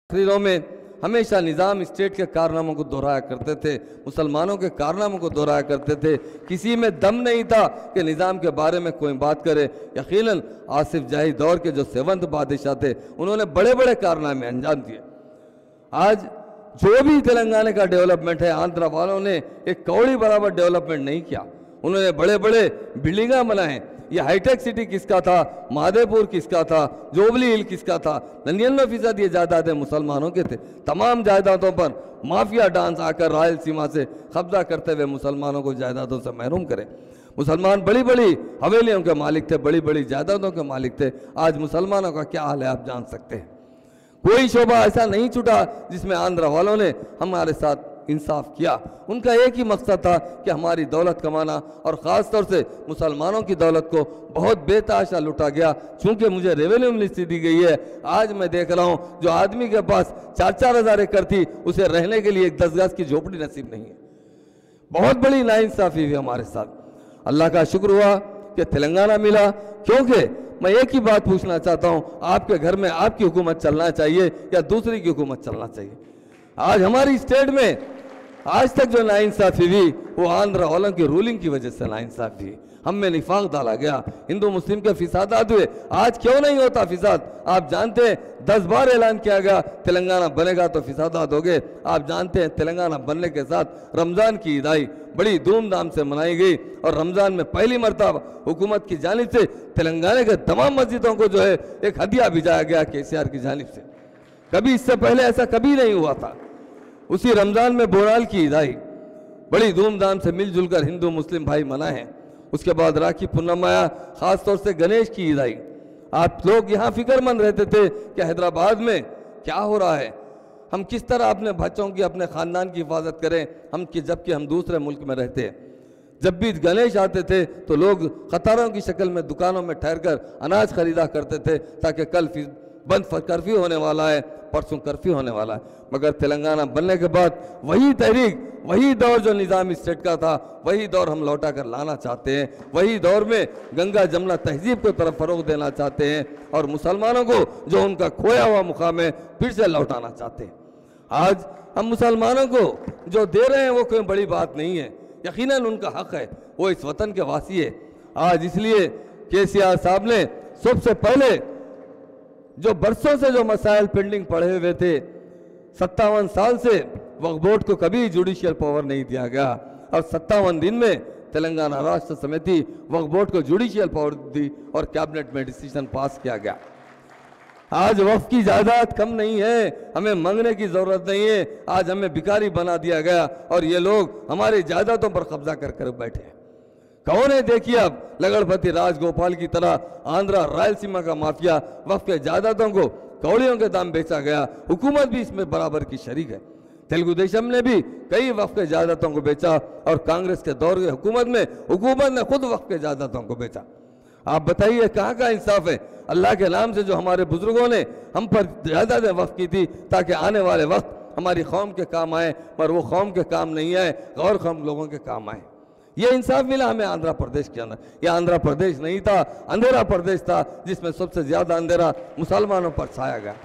तकरीरों में हमेशा निज़ाम स्टेट के कारनामों को दोहराया करते थे, मुसलमानों के कारनामों को दोहराया करते थे। किसी में दम नहीं था कि निज़ाम के बारे में कोई बात करे। यकीनन आसिफ जाही दौर के जो सेवंत बादशाह थे, उन्होंने बड़े बड़े कारनामे अंजाम दिए। आज जो भी तेलंगाना का डेवलपमेंट है, आंध्रा वालों ने एक कौड़ी बराबर डेवलपमेंट नहीं किया। उन्होंने बड़े बड़े बिल्डिंगा बनाए। ये हाईटेक सिटी किसका था, महादेवपुर किसका था, जोबली हिल किसका था? 99% ये जायदादें मुसलमानों के थे। तमाम जायदादों पर माफिया डांस आकर रायलसीमा से कब्जा करते हुए मुसलमानों को जायदादों से महरूम करें। मुसलमान बड़ी बड़ी हवेलियों के मालिक थे, बड़ी बड़ी जायदादों के मालिक थे। आज मुसलमानों का क्या हाल है आप जान सकते हैं। कोई शोबा ऐसा नहीं छूटा जिसमें आंध्रा वालों ने हमारे साथ इंसाफ किया। उनका एक ही मकसद था कि हमारी दौलत कमाना, और ख़ास तौर से मुसलमानों की दौलत को बहुत बेतहाशा लुटा गया। चूंकि मुझे रेवेन्यू मिनिस्ट्री दी गई है, आज मैं देख रहा हूँ जो आदमी के पास 4-4 हज़ार एकड़ थी, उसे रहने के लिए एक 10 गज की झोपड़ी नसीब नहीं है। बहुत बड़ी नाइंसाफ़ी हुई हमारे साथ। अल्लाह का शुक्र हुआ कि तेलंगाना मिला, क्योंकि मैं एक ही बात पूछना चाहता हूँ, आपके घर में आपकी हुकूमत चलना चाहिए या दूसरी की हुकूमत चलना चाहिए? आज हमारी स्टेट में आज तक जो नाइंसाफ़ी हुई वो आंध्रा वालों की रूलिंग की वजह से नाइंसाफ़ी हुई। हम में निफाक डाला गया, हिंदू मुस्लिम के फिसादात हुए। आज क्यों नहीं होता फिसाद? आप जानते हैं 10 बार ऐलान किया गया तेलंगाना बनेगा तो फिसादात हो गए। आप जानते हैं तेलंगाना बनने के साथ रमज़ान की ईद आई, बड़ी धूमधाम से मनाई गई, और रमज़ान में पहली मरतबा हुकूमत की जानिब से तेलंगाना के तमाम मस्जिदों को जो है एक हदिया भिजाया गया KCR की जानिब से। कभी इससे पहले ऐसा कभी नहीं हुआ था। उसी रमज़ान में बोनाल की ईद आई, बड़ी धूमधाम से मिलजुल कर हिंदू मुस्लिम भाई मनाए हैं। उसके बाद राखी पूर्णिमा आया, ख़ास तौर से गणेश की ईद आई। आप लोग यहाँ फिक्रमंद रहते थे कि हैदराबाद में क्या हो रहा है, हम किस तरह अपने बच्चों की, अपने ख़ानदान की हिफाजत करें, जबकि हम दूसरे मुल्क में रहते हैं। जब भी गणेश आते थे तो लोग कतारों की शक्ल में दुकानों में ठहर कर अनाज खरीदा करते थे, ताकि कल बंद कर्फ्यू होने वाला है, परसों कर्फ्यू होने वाला है। मगर तेलंगाना बनने के बाद वही तहरीक, वही दौर जो निज़ाम स्टेट का था, वही दौर हम लौटा कर लाना चाहते हैं। वही दौर में गंगा जमुना तहजीब को तरफ फ़रोग़ देना चाहते हैं, और मुसलमानों को जो उनका खोया हुआ मुकाम है फिर से लौटाना चाहते हैं। आज हम मुसलमानों को जो दे रहे हैं वो कोई बड़ी बात नहीं है, यकीनन उनका हक़ है, वो इस वतन के वासी है। आज इसलिए KCR साहब ने सबसे पहले जो बरसों से जो मसाइल पेंडिंग पड़े हुए थे, 57 साल से वक्फ बोर्ड को कभी जुडिशियल पावर नहीं दिया गया, और 57 दिन में तेलंगाना राष्ट्र समिति वक्फ बोर्ड को जुडिशियल पावर दी और कैबिनेट में डिसीजन पास किया गया। आज वक्फ की जायदाद कम नहीं है, हमें मांगने की जरूरत नहीं है। आज हमें भिखारी बना दिया गया और ये लोग हमारी जायदादों पर कब्जा कर बैठे हैं। कौन है? देखिए अब लगड़पति राजगोपाल की तरह आंध्रा रायलसीमा का माफिया वक्फ के जायदादों को कौड़ियों के दाम बेचा गया। हुकूमत भी इसमें बराबर की शरीक है। तेलुगु देशम ने भी कई वक्फ के जायदादों को बेचा, और कांग्रेस के दौर की हुकूमत में हुकूमत ने खुद वक्फ के जायदादों को बेचा। आप बताइए कहाँ का इंसाफ है? अल्लाह के नाम से जो हमारे बुजुर्गों ने हम पर जायदादें वक्फ की थी ताकि आने वाले वक्त हमारी कौम के काम आए, पर वो कौम के काम नहीं आए, गौर कौम लोगों के काम आए। ये इंसाफ मिला हमें आंध्र प्रदेश के अंदर। यह आंध्र प्रदेश नहीं था, अंधेरा प्रदेश था, जिसमें सबसे ज्यादा अंधेरा मुसलमानों पर छाया गया।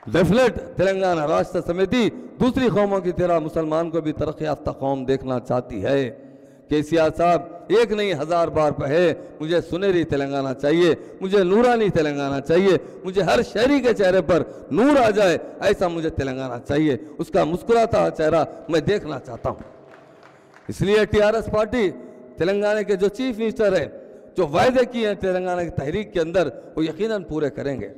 डेफिनेट तेलंगाना राष्ट्र समिति दूसरी कौमों की तरह मुसलमान को भी तरक्की याफ्ता कौम देखना चाहती है। KCR साहब एक नहीं 1000 बार कहे, मुझे सुनहरी तेलंगाना चाहिए, मुझे नूरानी तेलंगाना चाहिए, मुझे हर शहरी के चेहरे पर नूर आ जाए, ऐसा मुझे तेलंगाना चाहिए। उसका मुस्कुराता चेहरा मैं देखना चाहता हूँ। इसलिए TRS पार्टी तेलंगाना के जो चीफ मिनिस्टर है, जो वायदे किए हैं तेलंगाना की तहरीक के अंदर, वो यकीनन पूरे करेंगे।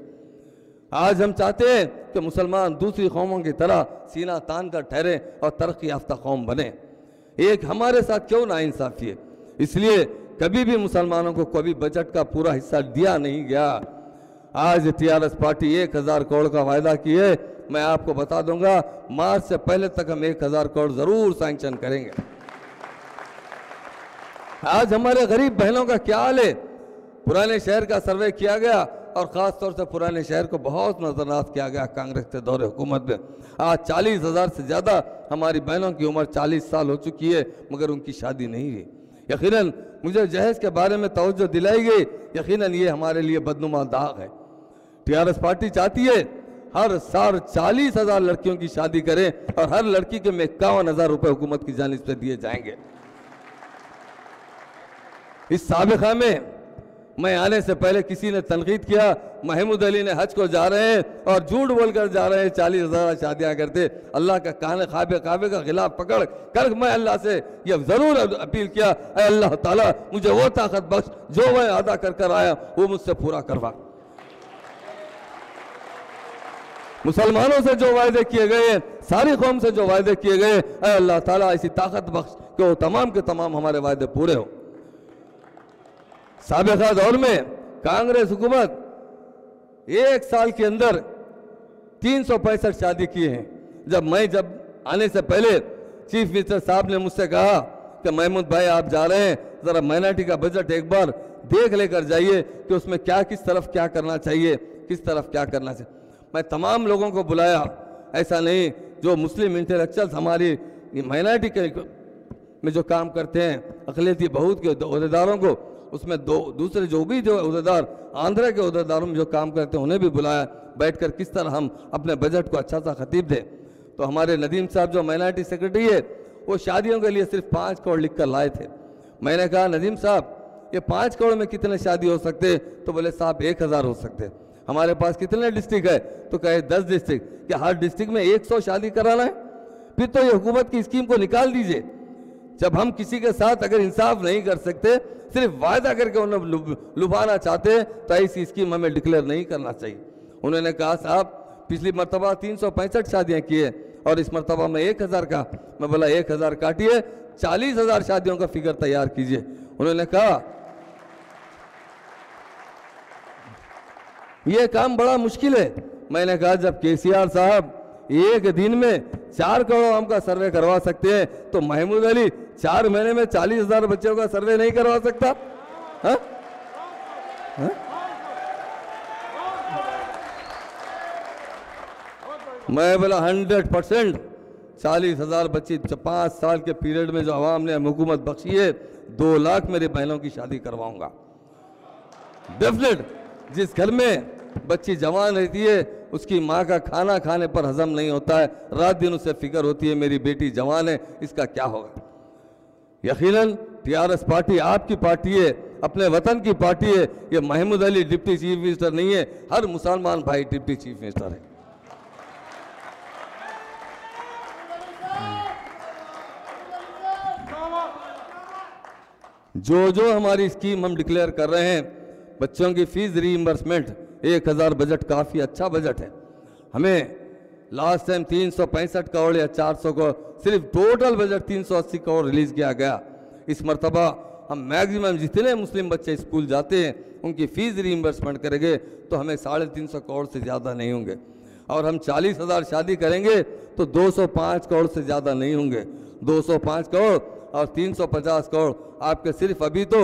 आज हम चाहते हैं कि मुसलमान दूसरी कौमों की तरह सीना तान कर ठहरे और तरक्की याफ्ता कौम बने। एक हमारे साथ क्यों नाइंसाफी है? इसलिए कभी भी मुसलमानों को कभी बजट का पूरा हिस्सा दिया नहीं गया। आज TRS पार्टी 1000 करोड़ का वायदा की है। मैं आपको बता दूंगा, मार्च से पहले तक हम 1000 करोड़ जरूर सैंक्शन करेंगे। आज हमारे गरीब बहनों का क्या हाल है? पुराने शहर का सर्वे किया गया, और ख़ास तौर से पुराने शहर को बहुत नज़रअंदाज किया गया कांग्रेस के दौरे हुकूमत में। आज 40,000 से ज़्यादा हमारी बहनों की उम्र 40 साल हो चुकी है, मगर उनकी शादी नहीं हुई। यकीनन मुझे जहेज़ के बारे में तवज्जो दिलाई गई, यकीनन ये हमारे लिए बदनुमा दाग है। TRS पार्टी चाहती है हर साल 40,000 लड़कियों की शादी करें और हर लड़की के में 51,000 रुपए हुकूमत की जानिब से दिए जाएंगे। इस साबिक़ा में मैं आने से पहले किसी ने तनकीद किया, महमूद अली ने हज को जा रहे हैं और झूठ बोलकर जा रहे हैं, 40,000 शादियां करते। अल्लाह का कान काबे का खिलाफ पकड़ कर मैं अल्लाह से यह जरूर अपील किया, ऐ अल्लाह ताला मुझे वो ताकत बख्श जो मैं अदा कर कर आया वो मुझसे पूरा करवा। मुसलमानों से जो वायदे किए गए, सारी कौम से जो वायदे किए गए, ऐ अल्लाह ताला ऐसी ताकत बख्श कि वो तमाम के तमाम हमारे वायदे पूरे हो। साबिक़ा दौर में कांग्रेस हुकूमत 1 साल के अंदर 365 शादी किए हैं। जब आने से पहले चीफ मिनिस्टर साहब ने मुझसे कहा कि महमूद भाई आप जा रहे हैं, ज़रा माइनॉरिटी का बजट एक बार देख लेकर जाइए कि उसमें क्या किस तरफ क्या करना चाहिए, किस तरफ क्या करना चाहिए। मैं तमाम लोगों को बुलाया, ऐसा नहीं जो मुस्लिम इंटेलेक्चुअल्स हमारी माइनॉरिटी के में जो काम करते हैं, अक़लियती बहुत के अहदेदारों को, उसमें दूसरे जो भी जो अहदेदार आंध्रा के अहदेदारों में जो काम करते हैं उन्हें भी बुलाया, बैठकर किस तरह हम अपने बजट को अच्छा सा खतीब दें। तो हमारे नदीम साहब जो माइनॉरिटी सेक्रेटरी है वो शादियों के लिए सिर्फ 5 करोड़ लिख कर लाए थे। मैंने कहा नदीम साहब ये 5 करोड़ में कितने शादी हो सकते? तो बोले साहब 1,000 हो सकते। हमारे पास कितने डिस्ट्रिक्ट है? तो कहे 10 डिस्ट्रिक्ट। क्या हर डिस्ट्रिक्ट में 100 शादी कराना है? फिर तो ये हुकूमत की स्कीम को निकाल दीजिए। जब हम किसी के साथ अगर इंसाफ नहीं कर सकते, सिर्फ वायदा करके उन्हें लुभाना चाहते, तो ऐसी स्कीम हमें डिक्लेयर नहीं करना चाहिए। उन्होंने कहा साहब पिछली मरतबा 365 शादियां की है और इस मरतबा में 1,000 का। मैं बोला 1,000 काटिए, 40,000 शादियों का फिगर तैयार कीजिए। उन्होंने कहा यह काम बड़ा मुश्किल है। मैंने कहा जब केसीआर साहब एक दिन में 4 करोड़ आम का सर्वे करवा सकते हैं तो महमूद अली 4 महीने में 40,000 बच्चों का सर्वे नहीं करवा सकता? हा? हा? मैं बोला 100% 40,000 बच्ची 5 साल के पीरियड में जो आवाम ने हुकूमत बख्शी है, 2 लाख मेरी बहनों की शादी करवाऊंगा डेफिनेट। जिस घर में बच्ची जवान रहती है उसकी माँ का खाना खाने पर हजम नहीं होता है, रात दिन उसे फिक्र होती है मेरी बेटी जवान है, इसका क्या होगा। यकीनन टीआरएस पार्टी आपकी पार्टी है, अपने वतन की पार्टी है। ये Mahmood Ali deputy chief minister नहीं है, हर मुसलमान भाई डिप्टी चीफ मिनिस्टर है। जो हमारी स्कीम हम डिक्लेयर कर रहे हैं, बच्चों की फीस रीइंबर्समेंट 1,000 बजट काफ़ी अच्छा बजट है। हमें लास्ट टाइम 365 करोड़ या 400 को सिर्फ टोटल बजट 380 करोड़ रिलीज किया गया। इस मरतबा हम मैक्सिमम जितने मुस्लिम बच्चे स्कूल जाते हैं उनकी फ़ीस रीइंबर्समेंट करेंगे तो हमें 350 करोड़ से ज़्यादा नहीं होंगे। और हम 40,000 शादी करेंगे तो 205 करोड़ से ज़्यादा नहीं होंगे। 205 करोड़ और 350 करोड़ आपके सिर्फ अभी तो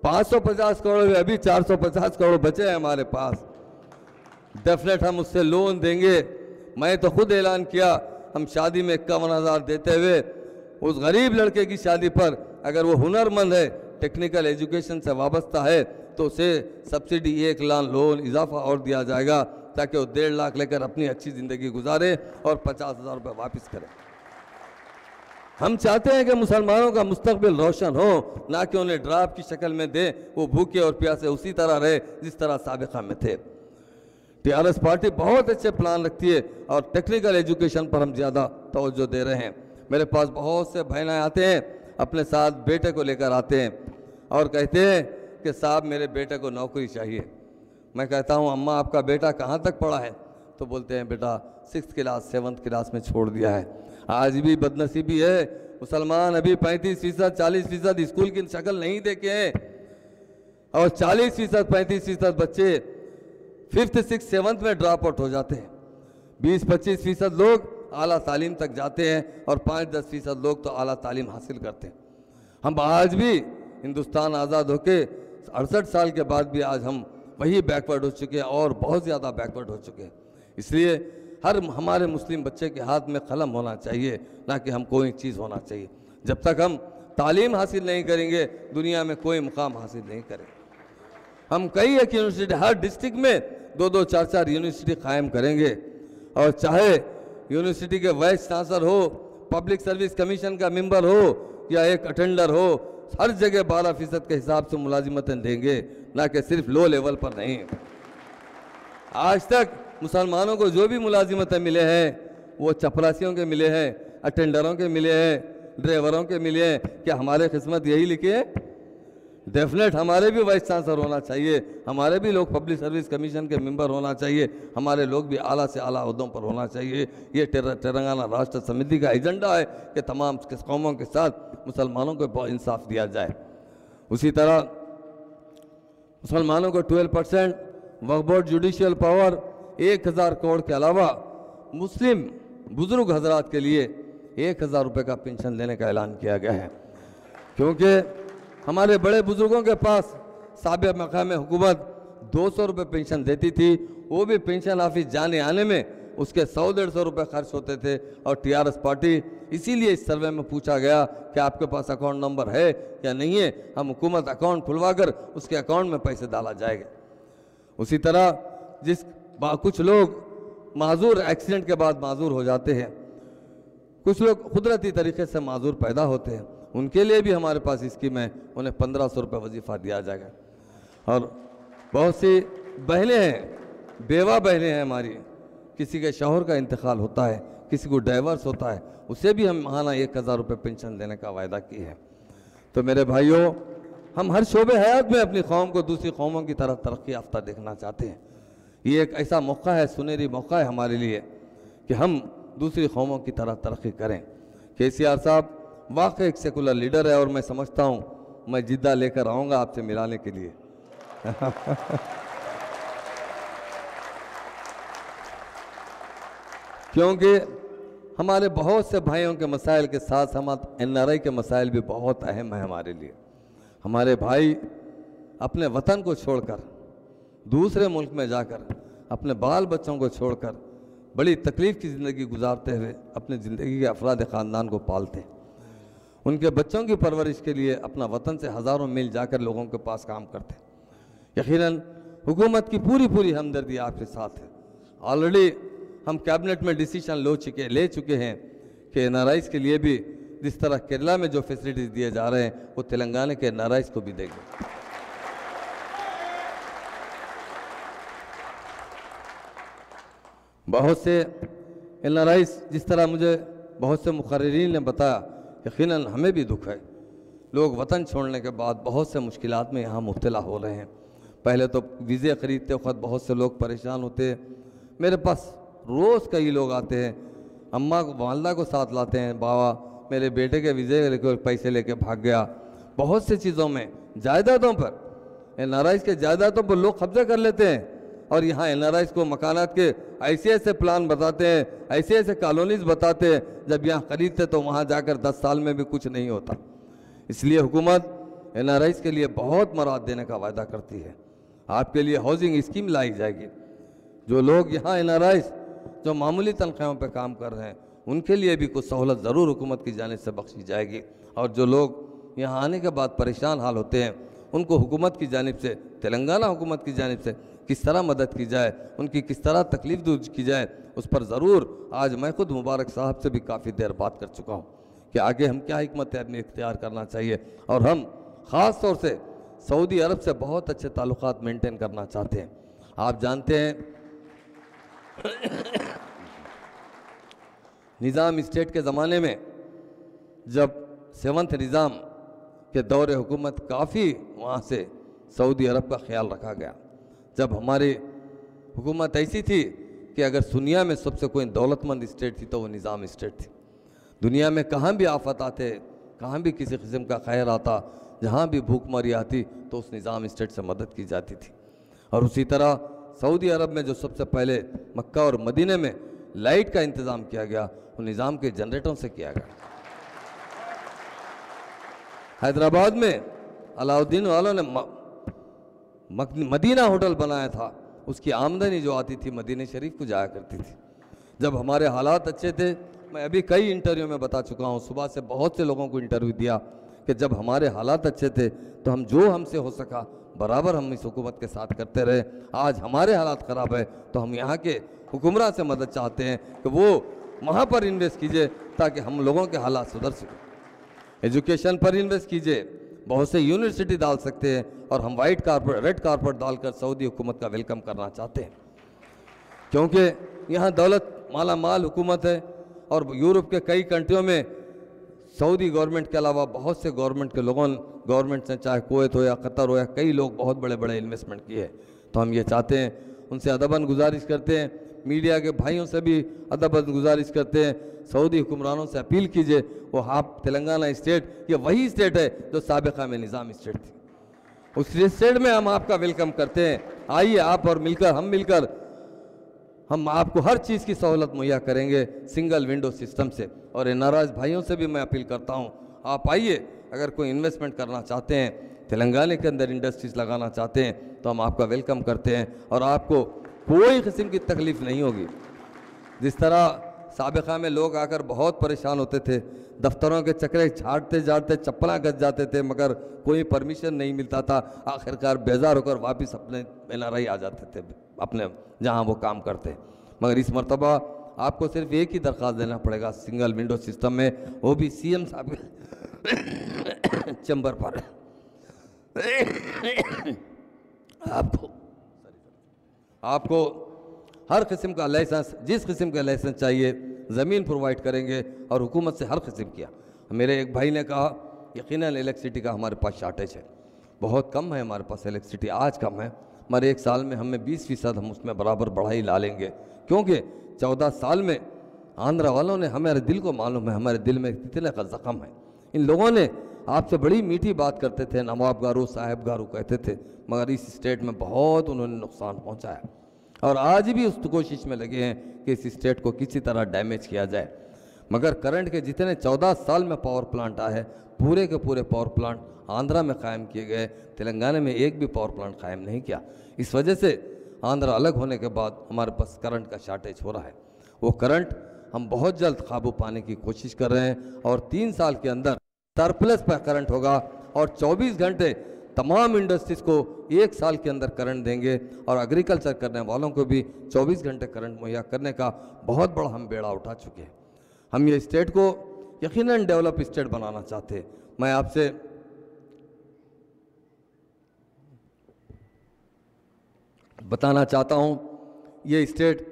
550 करोड़ में अभी 450 करोड़ बचे हैं हमारे पास। डेफिनेट हम उससे लोन देंगे। मैं तो खुद ऐलान किया हम शादी में 51,000 देते हुए उस गरीब लड़के की शादी पर अगर वो हुनरमंद है, टेक्निकल एजुकेशन से वाबस्ता है, तो उसे सब्सिडी 1 लाख लोन इजाफा और दिया जाएगा ताकि वो 1.5 लाख लेकर अपनी अच्छी ज़िंदगी गुजारे और 50,000 रुपये वापस करे। हम चाहते हैं कि मुसलमानों का मुस्तकबिल रोशन हो, ना कि उन्हें ड्राफ्ट की शक्ल में दे, वो भूखे और प्यासे उसी तरह रहे जिस तरह साबिक़ा में थे। टीआरएस पार्टी बहुत अच्छे प्लान रखती है और टेक्निकल एजुकेशन पर हम ज़्यादा तवज्जो दे रहे हैं। मेरे पास बहुत से बहनें आते हैं, अपने साथ बेटे को लेकर आते हैं और कहते हैं कि साहब मेरे बेटे को नौकरी चाहिए। मैं कहता हूँ अम्मा आपका बेटा कहाँ तक पढ़ा है? तो बोलते हैं बेटा 6th क्लास 7th क्लास में छोड़ दिया है। आज भी बदनसीबी है, मुसलमान अभी 35% 40% स्कूल की शक्ल नहीं देखे हैं और 40% 35% बच्चे 5th 6th 7th में ड्रॉप आउट हो जाते हैं। 20-25% लोग आला तालीम तक जाते हैं और 5-10% लोग तो आला तालीम हासिल करते हैं। हम आज भी हिंदुस्तान आज़ाद होके 68 साल के बाद भी आज हम वही बैकवर्ड हो चुके हैं और बहुत ज़्यादा बैकवर्ड हो चुके हैं। इसलिए हर हमारे मुस्लिम बच्चे के हाथ में कलम होना चाहिए, ना कि हम कोई चीज़ होना चाहिए। जब तक हम तालीम हासिल नहीं करेंगे दुनिया में कोई मुकाम हासिल नहीं करेंगे। हम कई एक यूनिवर्सिटी हर डिस्ट्रिक्ट में दो दो चार चार यूनिवर्सिटी कायम करेंगे, और चाहे यूनिवर्सिटी के वाइस चांसलर हो, पब्लिक सर्विस कमीशन का मेंबर हो या एक अटेंडर हो, हर जगह 12% के हिसाब से मुलाजिमतें देंगे, ना कि सिर्फ लो लेवल पर नहीं। आज तक मुसलमानों को जो भी मुलाजिमतें मिले हैं वो चपरासियों के मिले हैं, अटेंडरों के मिले हैं, ड्राइवरों के मिले हैं। क्या हमारे किस्मत यही लिखी है? डेफिनेट हमारे भी वाइस चांसलर होना चाहिए, हमारे भी लोग पब्लिक सर्विस कमीशन के मेंबर होना चाहिए, हमारे लोग भी आला से आला ओहदों पर होना चाहिए। ये तेलंगाना राष्ट्र समिति का एजेंडा है कि तमाम कौमों के साथ मुसलमानों को बहुत इंसाफ दिया जाए। उसी तरह मुसलमानों को 12% वक्फ बोर्ड जुडिशियल पावर 1000 करोड़ के अलावा मुस्लिम बुजुर्ग हजरात के लिए 1000 रुपये का पेंशन देने का ऐलान किया गया है, क्योंकि हमारे बड़े बुजुर्गों के पास साबिक़ मकाम हुकूमत 200 रुपये पेंशन देती थी, वो भी पेंशन ऑफिस जाने आने में उसके 100-150 रुपये खर्च होते थे। और टीआरएस पार्टी इसीलिए इस सर्वे में पूछा गया कि आपके पास अकाउंट नंबर है या नहीं है, हम हुकूमत अकाउंट खुलवा कर उसके अकाउंट में पैसे डाला जाएगा। उसी तरह कुछ लोग माजूर एक्सीडेंट के बाद माजूर हो जाते हैं, कुछ लोग कुदरती तरीके से माजूर पैदा होते हैं, उनके लिए भी हमारे पास स्कीम है, उन्हें 1500 रुपये वजीफ़ा दिया जाएगा। और बहुत सी बहनें हैं, बेवा बहनें हैं हमारी, किसी के शौहर का इंतकाल होता है, किसी को डाइवर्स होता है, उसे भी हम माहाना 1000 रुपये पेंशन देने का वायदा की है। तो मेरे भाइयों, हम हर शोबे हयात में अपनी कौम को दूसरी कौमों की तरह तरक्की याफ्ता देखना चाहते हैं। ये एक ऐसा मौका है, सुनहरी मौका है हमारे लिए कि हम दूसरी कौमों की तरह तरक्की करें। KCR साहब वाकई एक सेकुलर लीडर है, और मैं समझता हूँ मैं जिद्दा लेकर आऊँगा आपसे मिलाने के लिए। क्योंकि हमारे बहुत से भाइयों के मसाइल के साथ साथ NRI के मसाइल भी बहुत अहम है हमारे लिए। हमारे भाई अपने वतन को छोड़कर दूसरे मुल्क में जाकर अपने बाल बच्चों को छोड़कर बड़ी तकलीफ़ की ज़िंदगी गुजारते हुए अपनी ज़िंदगी के अफराद ख़ानदान को पालते हैं। उनके बच्चों की परवरिश के लिए अपना वतन से हज़ारों मील जाकर लोगों के पास काम करते हैं। यकीनन हुकूमत की पूरी हमदर्दी आपके साथ है। ऑलरेडी हम कैबिनेट में डिसीजन ले चुके हैं कि NRIs के लिए भी जिस तरह केरला में जो फैसिलिटीज़ दिए जा रहे हैं वो तेलंगाना के NRIs को भी देंगे। बहुत से NRIs, जिस तरह मुझे बहुत से मुकर्रिरीन ने बताया, यकीनन हमें भी दुख है। लोग वतन छोड़ने के बाद बहुत से मुश्किलात में यहाँ मुब्तला हो रहे हैं। पहले तो वीज़े ख़रीदते वक्त बहुत से लोग परेशान होते हैं। मेरे पास रोज़ कई लोग आते हैं, अम्मा को वालदा को साथ लाते हैं, बाबा मेरे बेटे के वीज़े लेकर पैसे लेके भाग गया। बहुत सी चीज़ों में, जायदादों पर, NRIs के जायदादों पर लोग कब्जा कर लेते हैं, और यहाँ NRIs को मकानात के ऐसे प्लान बताते हैं, ऐसे कॉलोनीज़ बताते हैं, जब यहाँ खरीदते तो वहाँ जाकर 10 साल में भी कुछ नहीं होता। इसलिए हुकूमत NRIs के लिए बहुत मराद देने का वायदा करती है। आपके लिए हाउसिंग स्कीम लाई जाएगी। जो लोग यहाँ NRIs जो मामूली तनख्वाहों पर काम कर रहे हैं उनके लिए भी कुछ सहूलत ज़रूर हुकूमत की जानिब से बख्शी जाएगी। और जो लोग यहाँ आने के बाद परेशान हाल होते हैं उनको हुकूमत की जानिब से, तेलंगाना हुकूमत की जानिब से किस तरह मदद की जाए, उनकी किस तरह तकलीफ़ दूर की जाए, उस पर ज़रूर आज मैं खुद मुबारक साहब से भी काफ़ी देर बात कर चुका हूँ कि आगे हम क्या हिकमत अपनी इख्तियार करना चाहिए। और हम ख़ास तौर से सऊदी अरब से बहुत अच्छे ताल्लुकात मेंटेन करना चाहते हैं। आप जानते हैं निज़ाम स्टेट के ज़माने में जब 7th निज़ाम के दौरे हुकूमत काफ़ी वहाँ से सऊदी अरब का ख्याल रखा गया। जब हमारी हुकूमत ऐसी थी कि अगर दुनिया में सबसे कोई दौलतमंद स्टेट थी तो वो निज़ाम स्टेट थी। दुनिया में कहाँ भी आफत आते, कहाँ भी किसी किस्म का खैर आता, जहाँ भी भूखमरी आती तो उस निज़ाम स्टेट से मदद की जाती थी। और उसी तरह सऊदी अरब में जो सबसे पहले मक्का और मदीने में लाइट का इंतज़ाम किया गया वो निज़ाम के जनरेटरों से किया गया। हैदराबाद में अलाउद्दीन वालों ने मदीना होटल बनाया था, उसकी आमदनी जो आती थी मदीने शरीफ को जाया करती थी। जब हमारे हालात अच्छे थे, मैं अभी कई इंटरव्यू में बता चुका हूँ, सुबह से बहुत से लोगों को इंटरव्यू दिया कि जब हमारे हालात अच्छे थे तो हम जो हमसे हो सका बराबर हम इस हुकूमत के साथ करते रहे। आज हमारे हालात ख़राब है तो हम यहाँ के हुक्मरान से मदद चाहते हैं कि वो वहाँ पर इन्वेस्ट कीजिए ताकि हम लोगों के हालात सुधर सकें। एजुकेशन पर इन्वेस्ट कीजिए, बहुत से यूनिवर्सिटी डाल सकते हैं और हम वाइट कारपेट रेड कारपेट डालकर सऊदी हुकूमत का वेलकम करना चाहते हैं, क्योंकि यहाँ दौलत माला माल हुकूमत है और यूरोप के कई कंट्रियों में सऊदी गवर्नमेंट के अलावा बहुत से गवर्नमेंट ने चाहे कुवैत हो या कतर हो या कई लोग बहुत बड़े बड़े इन्वेस्टमेंट किए। तो हम ये चाहते हैं, उनसे अदबन गुजारिश करते हैं, मीडिया के भाइयों से भी अदबन गुजारिश करते हैं, सऊदी हुक्मरानों से अपील कीजिए वो आप तेलंगाना स्टेट ये वही स्टेट है जो साबिक़ा में निज़ाम स्टेट थी, उस स्टेट में हम आपका वेलकम करते हैं। आइए आप और मिलकर हम आपको हर चीज़ की सहूलत मुहैया करेंगे सिंगल विंडो सिस्टम से। और नाराज़ भाइयों से भी मैं अपील करता हूँ, आप आइए, अगर कोई इन्वेस्टमेंट करना चाहते हैं, तेलंगाना के अंदर इंडस्ट्रीज़ लगाना चाहते हैं तो हम आपका वेलकम करते हैं और आपको कोई किस्म की तकलीफ़ नहीं होगी। जिस तरह साबिक़ा में लोग आकर बहुत परेशान होते थे, दफ्तरों के चक्रे झाड़ते चप्पलां गज जाते थे मगर कोई परमिशन नहीं मिलता था, आखिरकार बेजार होकर वापस अपने NRI आ जाते थे अपने जहां वो काम करते। मगर इस मरतबा आपको सिर्फ एक ही दरख्वास्त देना पड़ेगा सिंगल विंडो सिस्टम में, वो भी CM साहब के चैम्बर पर। आपको हर किस्म का लाइसेंस, जिस किस्म का लाइसेंस चाहिए ज़मीन प्रोवाइड करेंगे और हुकूमत से हर किस्म किया। मेरे एक भाई ने कहा यकीनन इलेक्ट्रिसिटी का हमारे पास शार्टेज है, बहुत कम है हमारे पास इलेक्ट्रिसिटी, आज कम है, मगर एक साल में हमें 20% हम उसमें बराबर बढ़ाई ला लेंगे, क्योंकि 14 साल में आंध्रा वालों ने, हमारे दिल को मालूम है हमारे दिल में कितने का ज़ख्म है। इन लोगों ने आपसे बड़ी मीठी बात करते थे, नवाब गारू साहब गारू कहते थे, मगर इस स्टेट में बहुत उन्होंने नुकसान पहुँचाया और आज भी उस कोशिश में लगे हैं कि इस स्टेट को किसी तरह डैमेज किया जाए। मगर करंट के जितने 14 साल में पावर प्लांट आए हैं, पूरे के पूरे पावर प्लांट आंध्रा में कायम किए गए, तेलंगाना में एक भी पावर प्लांट कायम नहीं किया। इस वजह से आंध्रा अलग होने के बाद हमारे पास करंट का शार्टेज हो रहा है। वो करंट हम बहुत जल्द काबू पाने की कोशिश कर रहे हैं और 3 साल के अंदर सरप्लस पर करंट होगा और 24 घंटे तमाम इंडस्ट्रीज़ को 1 साल के अंदर करंट देंगे और एग्रीकल्चर करने वालों को भी 24 घंटे करंट मुहैया करने का बहुत बड़ा हम बेड़ा उठा चुके हैं। हम ये स्टेट को यकीनन डेवलप स्टेट बनाना चाहते हैं। मैं आपसे बताना चाहता हूँ ये स्टेट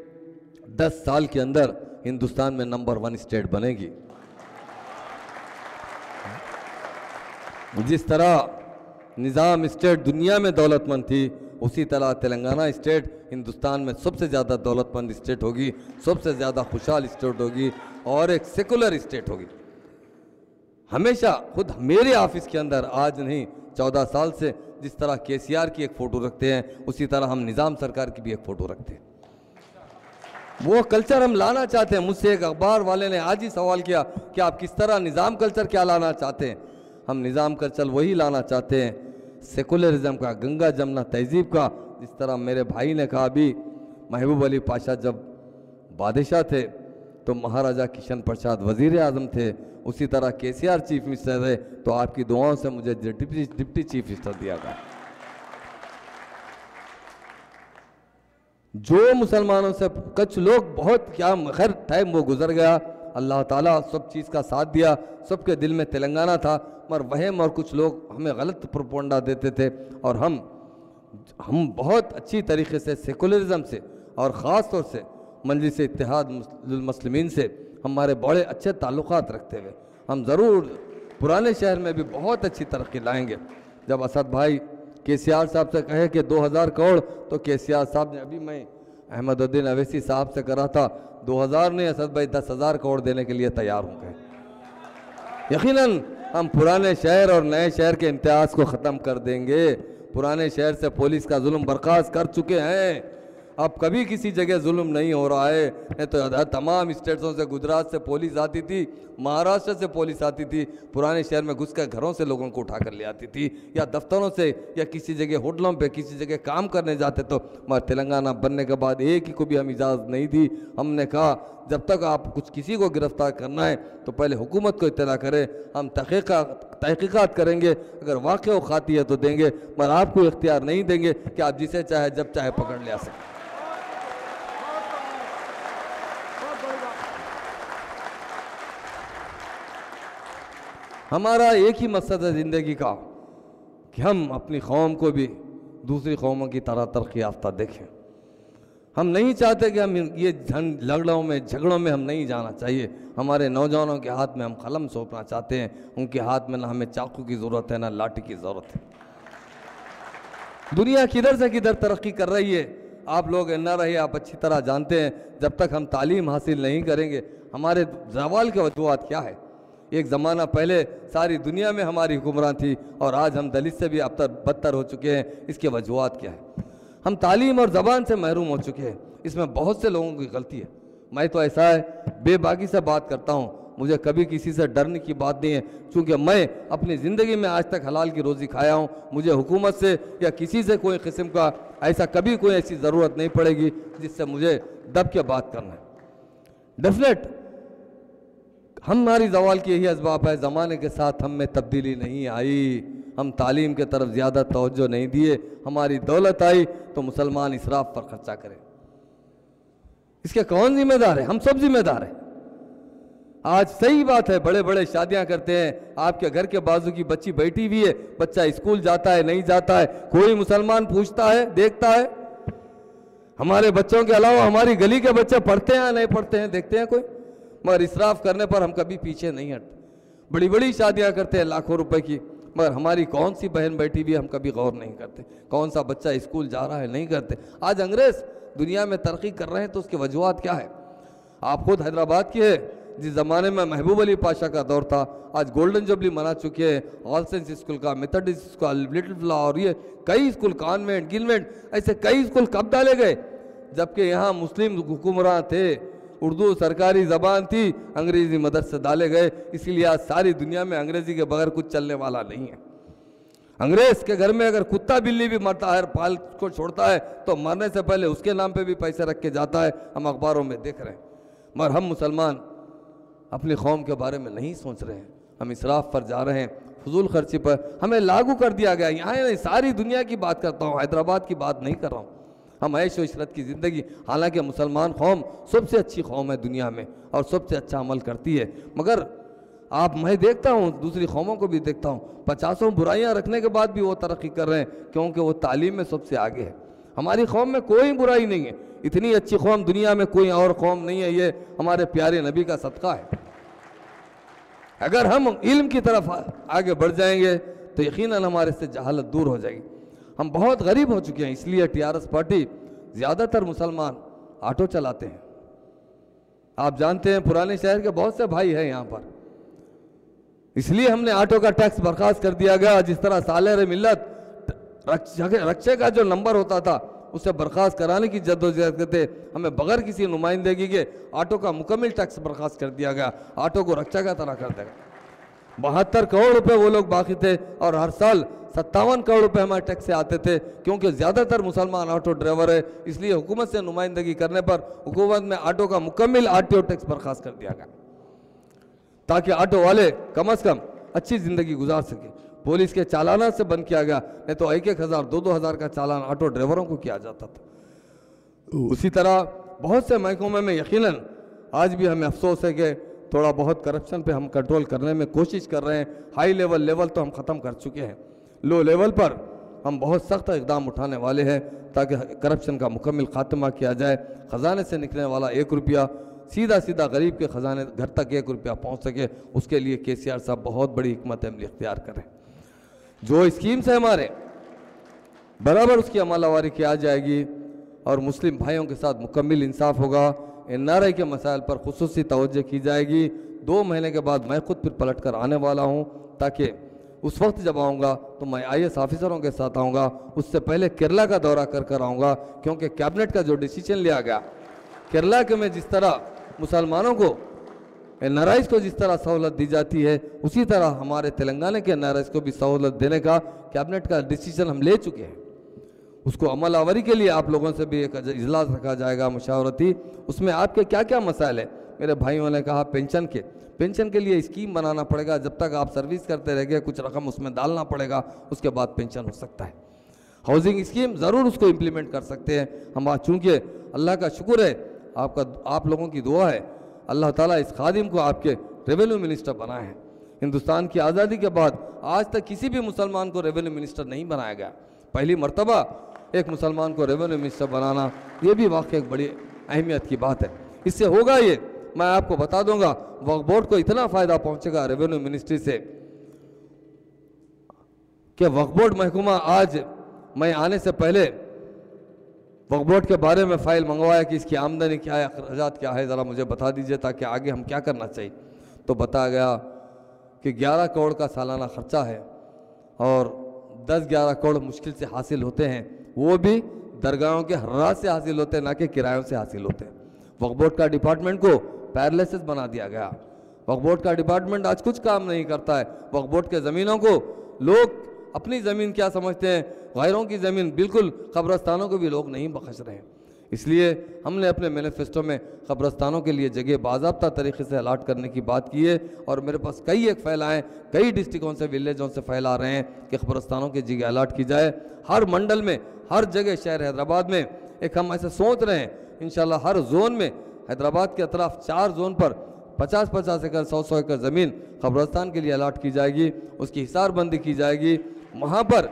10 साल के अंदर हिंदुस्तान में नंबर 1 स्टेट बनेगी। जिस तरह निज़ाम स्टेट दुनिया में दौलतमंद थी, उसी तरह तेलंगाना स्टेट हिंदुस्तान में सबसे ज़्यादा दौलतमंद स्टेट होगी, सबसे ज़्यादा खुशहाल स्टेट होगी और एक सेकुलर स्टेट होगी। हमेशा खुद मेरे ऑफिस के अंदर आज नहीं 14 साल से जिस तरह KCR की एक फ़ोटो रखते हैं, उसी तरह हम निज़ाम सरकार की भी एक फ़ोटो रखते हैं। वो कल्चर हम लाना चाहते हैं। मुझसे एक अखबार वाले ने आज ही सवाल किया कि आप किस तरह निज़ाम कल्चर क्या लाना चाहते हैं। हम निज़ाम कल्चर वही लाना चाहते हैं, सेकुलरिज्म का, गंगा जमुना तहजीब का। जिस तरह मेरे भाई ने कहा, अभी महबूब अली पाशा जब बादशाह थे तो महाराजा किशन प्रसाद वज़ीर आज़म थे, उसी तरह KCR चीफ मिनिस्टर है, तो आपकी दुआओं से मुझे डिप्टी चीफ मिनिस्टर दिया गया। जो मुसलमानों से कुछ लोग बहुत क्या खैर टाइम वो गुजर गया, अल्लाह ताला सब चीज़ का साथ दिया, सबके दिल में तेलंगाना था, मगर वहम और कुछ लोग हमें गलत प्रोपोगंडा देते थे और हम बहुत अच्छी तरीके से सेकुलरिज्म से और ख़ास तौर से मजलिस इत्तेहाद मुस्लिमीन से हमारे बड़े अच्छे ताल्लुकात रखते हुए हम ज़रूर पुराने शहर में भी बहुत अच्छी तरक्की लाएंगे। जब असद भाई KCR साहब से कहे कि 2000 करोड़, तो KCR साहब ने, अभी मैं अहमदुद्दीन अवैसी साहब से करा था, 2000 नहीं असद भाई 10,000 करोड़ देने के लिए तैयार हो गए। यकीनन हम पुराने शहर और नए शहर के इम्तियाज़ को ख़त्म कर देंगे। पुराने शहर से पुलिस का जुल्म बर्खास्त कर चुके हैं, अब कभी किसी जगह जुल्म नहीं हो रहा है। नहीं तो तमाम स्टेट्सों से, गुजरात से पुलिस आती थी, महाराष्ट्र से पुलिस आती थी, पुराने शहर में घुसकर घरों से लोगों को उठा कर ले आती थी, या दफ्तरों से, या किसी जगह होटलों पे किसी जगह काम करने जाते। तो मगर तेलंगाना बनने के बाद एक ही को भी हम इजाज़त नहीं दी। हमने कहा जब तक आप कुछ किसी को गिरफ्तार करना है तो पहले हुकूमत को इत्तला करें, हम तहकीकात करेंगे, अगर वाक़ई वो खाती है तो देंगे, मगर आपको इख्तियार नहीं देंगे कि आप जिसे चाहे जब चाहे पकड़ ले आ सकें। हमारा एक ही मकसद है ज़िंदगी का कि हम अपनी कौम को भी दूसरी कौमों की तरह तरक्की याफ्ता देखें। हम नहीं चाहते कि हम ये झगड़ों में हम नहीं जाना चाहिए। हमारे नौजवानों के हाथ में हम कलम सौंपना चाहते हैं, उनके हाथ में ना हमें चाकू की ज़रूरत है ना लाठी की ज़रूरत है। दुनिया किधर से किधर तरक्की कर रही है, आप लोग NRI आप अच्छी तरह जानते हैं। जब तक हम तालीम हासिल नहीं करेंगे, हमारे ज़वाल के वजूहात क्या है। एक ज़माना पहले सारी दुनिया में हमारी हुक्मरान थी और आज हम दलित से भी अब तक बदतर हो चुके हैं। इसके वजूहात क्या है? हम तालीम और ज़बान से महरूम हो चुके हैं। इसमें बहुत से लोगों की गलती है। मैं तो ऐसा है बेबाकी से बात करता हूँ, मुझे कभी किसी से डरने की बात नहीं है, क्योंकि मैं अपनी ज़िंदगी में आज तक हलाल की रोज़ी खाया हूँ। मुझे हुकूमत से या किसी से कोई किस्म का ऐसा कभी कोई ऐसी ज़रूरत नहीं पड़ेगी जिससे मुझे दब के बात करना है। डेफिनेट हमारी ज़वाल की यही असबाब है, ज़माने के साथ हम में तब्दीली नहीं आई, हम तालीम के तरफ ज़्यादा तवज्जो नहीं दिए। हमारी दौलत आई तो मुसलमान इसराफ पर खर्चा करें। इसके कौन जिम्मेदार है? हम सब जिम्मेदार हैं। आज सही बात है, बड़े बड़े शादियां करते हैं, आपके घर के बाजू की बच्ची बैठी हुई है, बच्चा स्कूल जाता है नहीं जाता है, कोई मुसलमान पूछता है, देखता है? हमारे बच्चों के अलावा हमारी गली के बच्चे पढ़ते हैं नहीं पढ़ते हैं, देखते हैं कोई? मगर इसराफ करने पर हम कभी पीछे नहीं हटते। बड़ी बड़ी शादियां करते हैं लाखों रुपए की, मगर हमारी कौन सी बहन बैठी हुई है हम कभी गौर नहीं करते, कौन सा बच्चा स्कूल जा रहा है नहीं करते। आज अंग्रेज दुनिया में तरक्की कर रहे हैं तो उसकी वजूहत क्या है? आप खुद हैदराबाद के हैं, जिस ज़माने में महबूब अली पाशा का दौर था, आज गोल्डन जुबली मना चुके हैं। ऑल सेंस स्कूल का, मेथडिस्ट स्कूल, लिटिल फ्लावर, ये कई स्कूल, कॉन्वेंट, गिलवेंट, ऐसे कई स्कूल कब डाले गए? जबकि यहाँ मुस्लिम हुक्मरान थे, उर्दू सरकारी ज़बान थी, अंग्रेज़ी मदरसे डाले गए। इसीलिए आज सारी दुनिया में अंग्रेज़ी के बगैर कुछ चलने वाला नहीं है। अंग्रेज़ के घर में अगर कुत्ता बिल्ली भी मरता है, पाल को छोड़ता है, तो मरने से पहले उसके नाम पे भी पैसे रख के जाता है। हम अखबारों में देख रहे हैं। मगर हम मुसलमान अपनी कौम के बारे में नहीं सोच रहे हैं, हम इसराफ पर जा रहे हैं, फजूल खर्ची पर हमें लागू कर दिया गया। यहाँ नहीं, सारी दुनिया की बात करता हूँ, हैदराबाद की बात नहीं कर रहा हूँ। हम ऐश व इशरत की ज़िंदगी, हालांकि मुसलमान कौम सबसे अच्छी कौम है दुनिया में और सबसे अच्छा अमल करती है, मगर मैं देखता हूँ, दूसरी कौमों को भी देखता हूँ, 50 बुराइयाँ रखने के बाद भी वो तरक्की कर रहे हैं, क्योंकि वो तालीम में सबसे आगे है। हमारी कौम में कोई बुराई नहीं है, इतनी अच्छी कौम दुनिया में कोई और कौम नहीं है। ये हमारे प्यारे नबी का सदका है। अगर हम इल्म की तरफ आगे बढ़ जाएंगे तो यकीनन हमारे से जहालत दूर हो जाएगी। हम बहुत गरीब हो चुके हैं, इसलिए TRS पार्टी ज़्यादातर मुसलमान ऑटो चलाते हैं। आप जानते हैं पुराने शहर के बहुत से भाई हैं यहाँ पर, इसलिए हमने ऑटो का टैक्स बर्खास्त कर दिया गया। जिस तरह सालेर मिल्लत रक्षे का जो नंबर होता था उसे बर्खास्त कराने की जद्दोजहद करते, हमें बगैर किसी नुमाइंदगी के ऑटो का मुकम्मल टैक्स बर्खास्त कर दिया गया। ऑटो को रक्षा का तरह कर देगा। 72 करोड़ रुपए वो लोग बाकी थे और हर साल 57 करोड़ रुपए हमारे टैक्स से आते थे, क्योंकि ज़्यादातर मुसलमान ऑटो ड्राइवर है। इसलिए हुकूमत से नुमाइंदगी करने पर हुकूमत में ऑटो का मुकम्मल RTO टैक्स बर्खास्त कर दिया गया, ताकि ऑटो वाले कम अज़ कम अच्छी ज़िंदगी गुजार सके। पुलिस के चालाना से बंद किया गया, नहीं तो 1-1 हज़ार 2-2 हज़ार का चालान ऑटो ड्राइवरों को किया जाता था। उसी तरह बहुत से महकमे में यकीनन आज भी हमें अफसोस है कि थोड़ा बहुत करप्शन पे हम कंट्रोल करने में कोशिश कर रहे हैं। हाई लेवल तो हम ख़त्म कर चुके हैं, लो लेवल पर हम बहुत सख्त इक़दाम उठाने वाले हैं ताकि करप्शन का मुकम्मल खात्मा किया जाए। ख़जाने से निकलने वाला 1 रुपया सीधा गरीब के ख़जाने घर तक 1 रुपया पहुँच सके, उसके लिए KCR साहब बहुत बड़ी हिकमत अमली इख्तियार करें। जो स्कीम्स है हमारे बराबर उसकी अमलावारी की जाएगी और मुस्लिम भाइयों के साथ मुकम्मल इंसाफ होगा। NRI के मसाइल पर खुसूसी तवज्जो की जाएगी। 2 महीने के बाद मैं खुद फिर पलट कर आने वाला हूँ ताकि उस वक्त जब आऊँगा तो मैं IAS ऑफिसरों के साथ आऊँगा, उससे पहले केरला का दौरा कर आऊँगा, क्योंकि कैबिनेट का जो डिसीजन लिया गया, केरला के में जिस तरह मुसलमानों को NRIs को जिस तरह सहूलत दी जाती है, उसी तरह हमारे तेलंगाना के NRIs को भी सहूलत देने का कैबिनेट का डिसीजन हम ले चुके हैं। उसको अमल आवरी के लिए आप लोगों से भी एक इजलास रखा जाएगा मुशावरती, उसमें आपके क्या क्या मसाइल है। मेरे भाइयों ने कहा पेंशन के लिए स्कीम बनाना पड़ेगा, जब तक आप सर्विस करते रहेंगे कुछ रकम उसमें डालना पड़ेगा, उसके बाद पेंशन हो सकता है। हाउसिंग स्कीम ज़रूर उसको इम्प्लीमेंट कर सकते हैं हम, चूँकि अल्लाह का शुक्र है, आप लोगों की दुआ है, अल्लाह ताला इस खादिम को आपके रेवेन्यू मिनिस्टर बनाए हैं। हिंदुस्तान की आज़ादी के बाद आज तक किसी भी मुसलमान को रेवेन्यू मिनिस्टर नहीं बनाया गया, पहली मर्तबा एक मुसलमान को रेवेन्यू मिनिस्टर बनाना, ये भी वाकई एक बड़ी अहमियत की बात है। इससे होगा ये, मैं आपको बता दूंगा, वक्फ बोर्ड को इतना फ़ायदा पहुंचेगा रेवेन्यू मिनिस्ट्री से कि वक्फ बोर्ड महकमा, आज मैं आने से पहले वक्फ बोर्ड के बारे में फ़ाइल मंगवाया कि इसकी आमदनी क्या है, अखराजात क्या है, ज़रा मुझे बता दीजिए ताकि आगे हम क्या करना चाहिए। तो बताया गया कि 11 करोड़ का सालाना ख़र्चा है और 10-11 करोड़ मुश्किल से हासिल होते हैं, वो भी दरगाहों के हर्रात से हासिल होते हैं, ना कि किरायों से हासिल होते हैं। वक्फ बोर्ड का डिपार्टमेंट को पैरालिसिस बना दिया गया। वक्फ बोर्ड का डिपार्टमेंट आज कुछ काम नहीं करता है। वक्फ बोर्ड के ज़मीनों को लोग अपनी ज़मीन क्या समझते हैं, गैरों की ज़मीन, बिल्कुल कब्रस्तानों को भी लोग नहीं बख्श रहे हैं। इसलिए हमने अपने मैनिफेस्टो में कब्रस्तानों के लिए जगह बाज़ाब्ता तरीके से अलाट करने की बात की है, और मेरे पास कई एक फ़ैल आए, कई डिस्ट्रिक्टों से, विलेजों से फ़ैल आ रहे हैं कि कब्रस्तानों की जगह अलाट की जाए। हर मंडल में, हर जगह, शहर हैदराबाद में एक हम ऐसे सोच रहे हैं, इंशाल्लाह हर जोन में, हैदराबाद के अतराफ 4 जोन पर 50-50 एकड़, 100-100 एकड़ ज़मीन कब्रस्तान के लिए अलाट की जाएगी, उसकी हिसारबंदी की जाएगी। वहाँ पर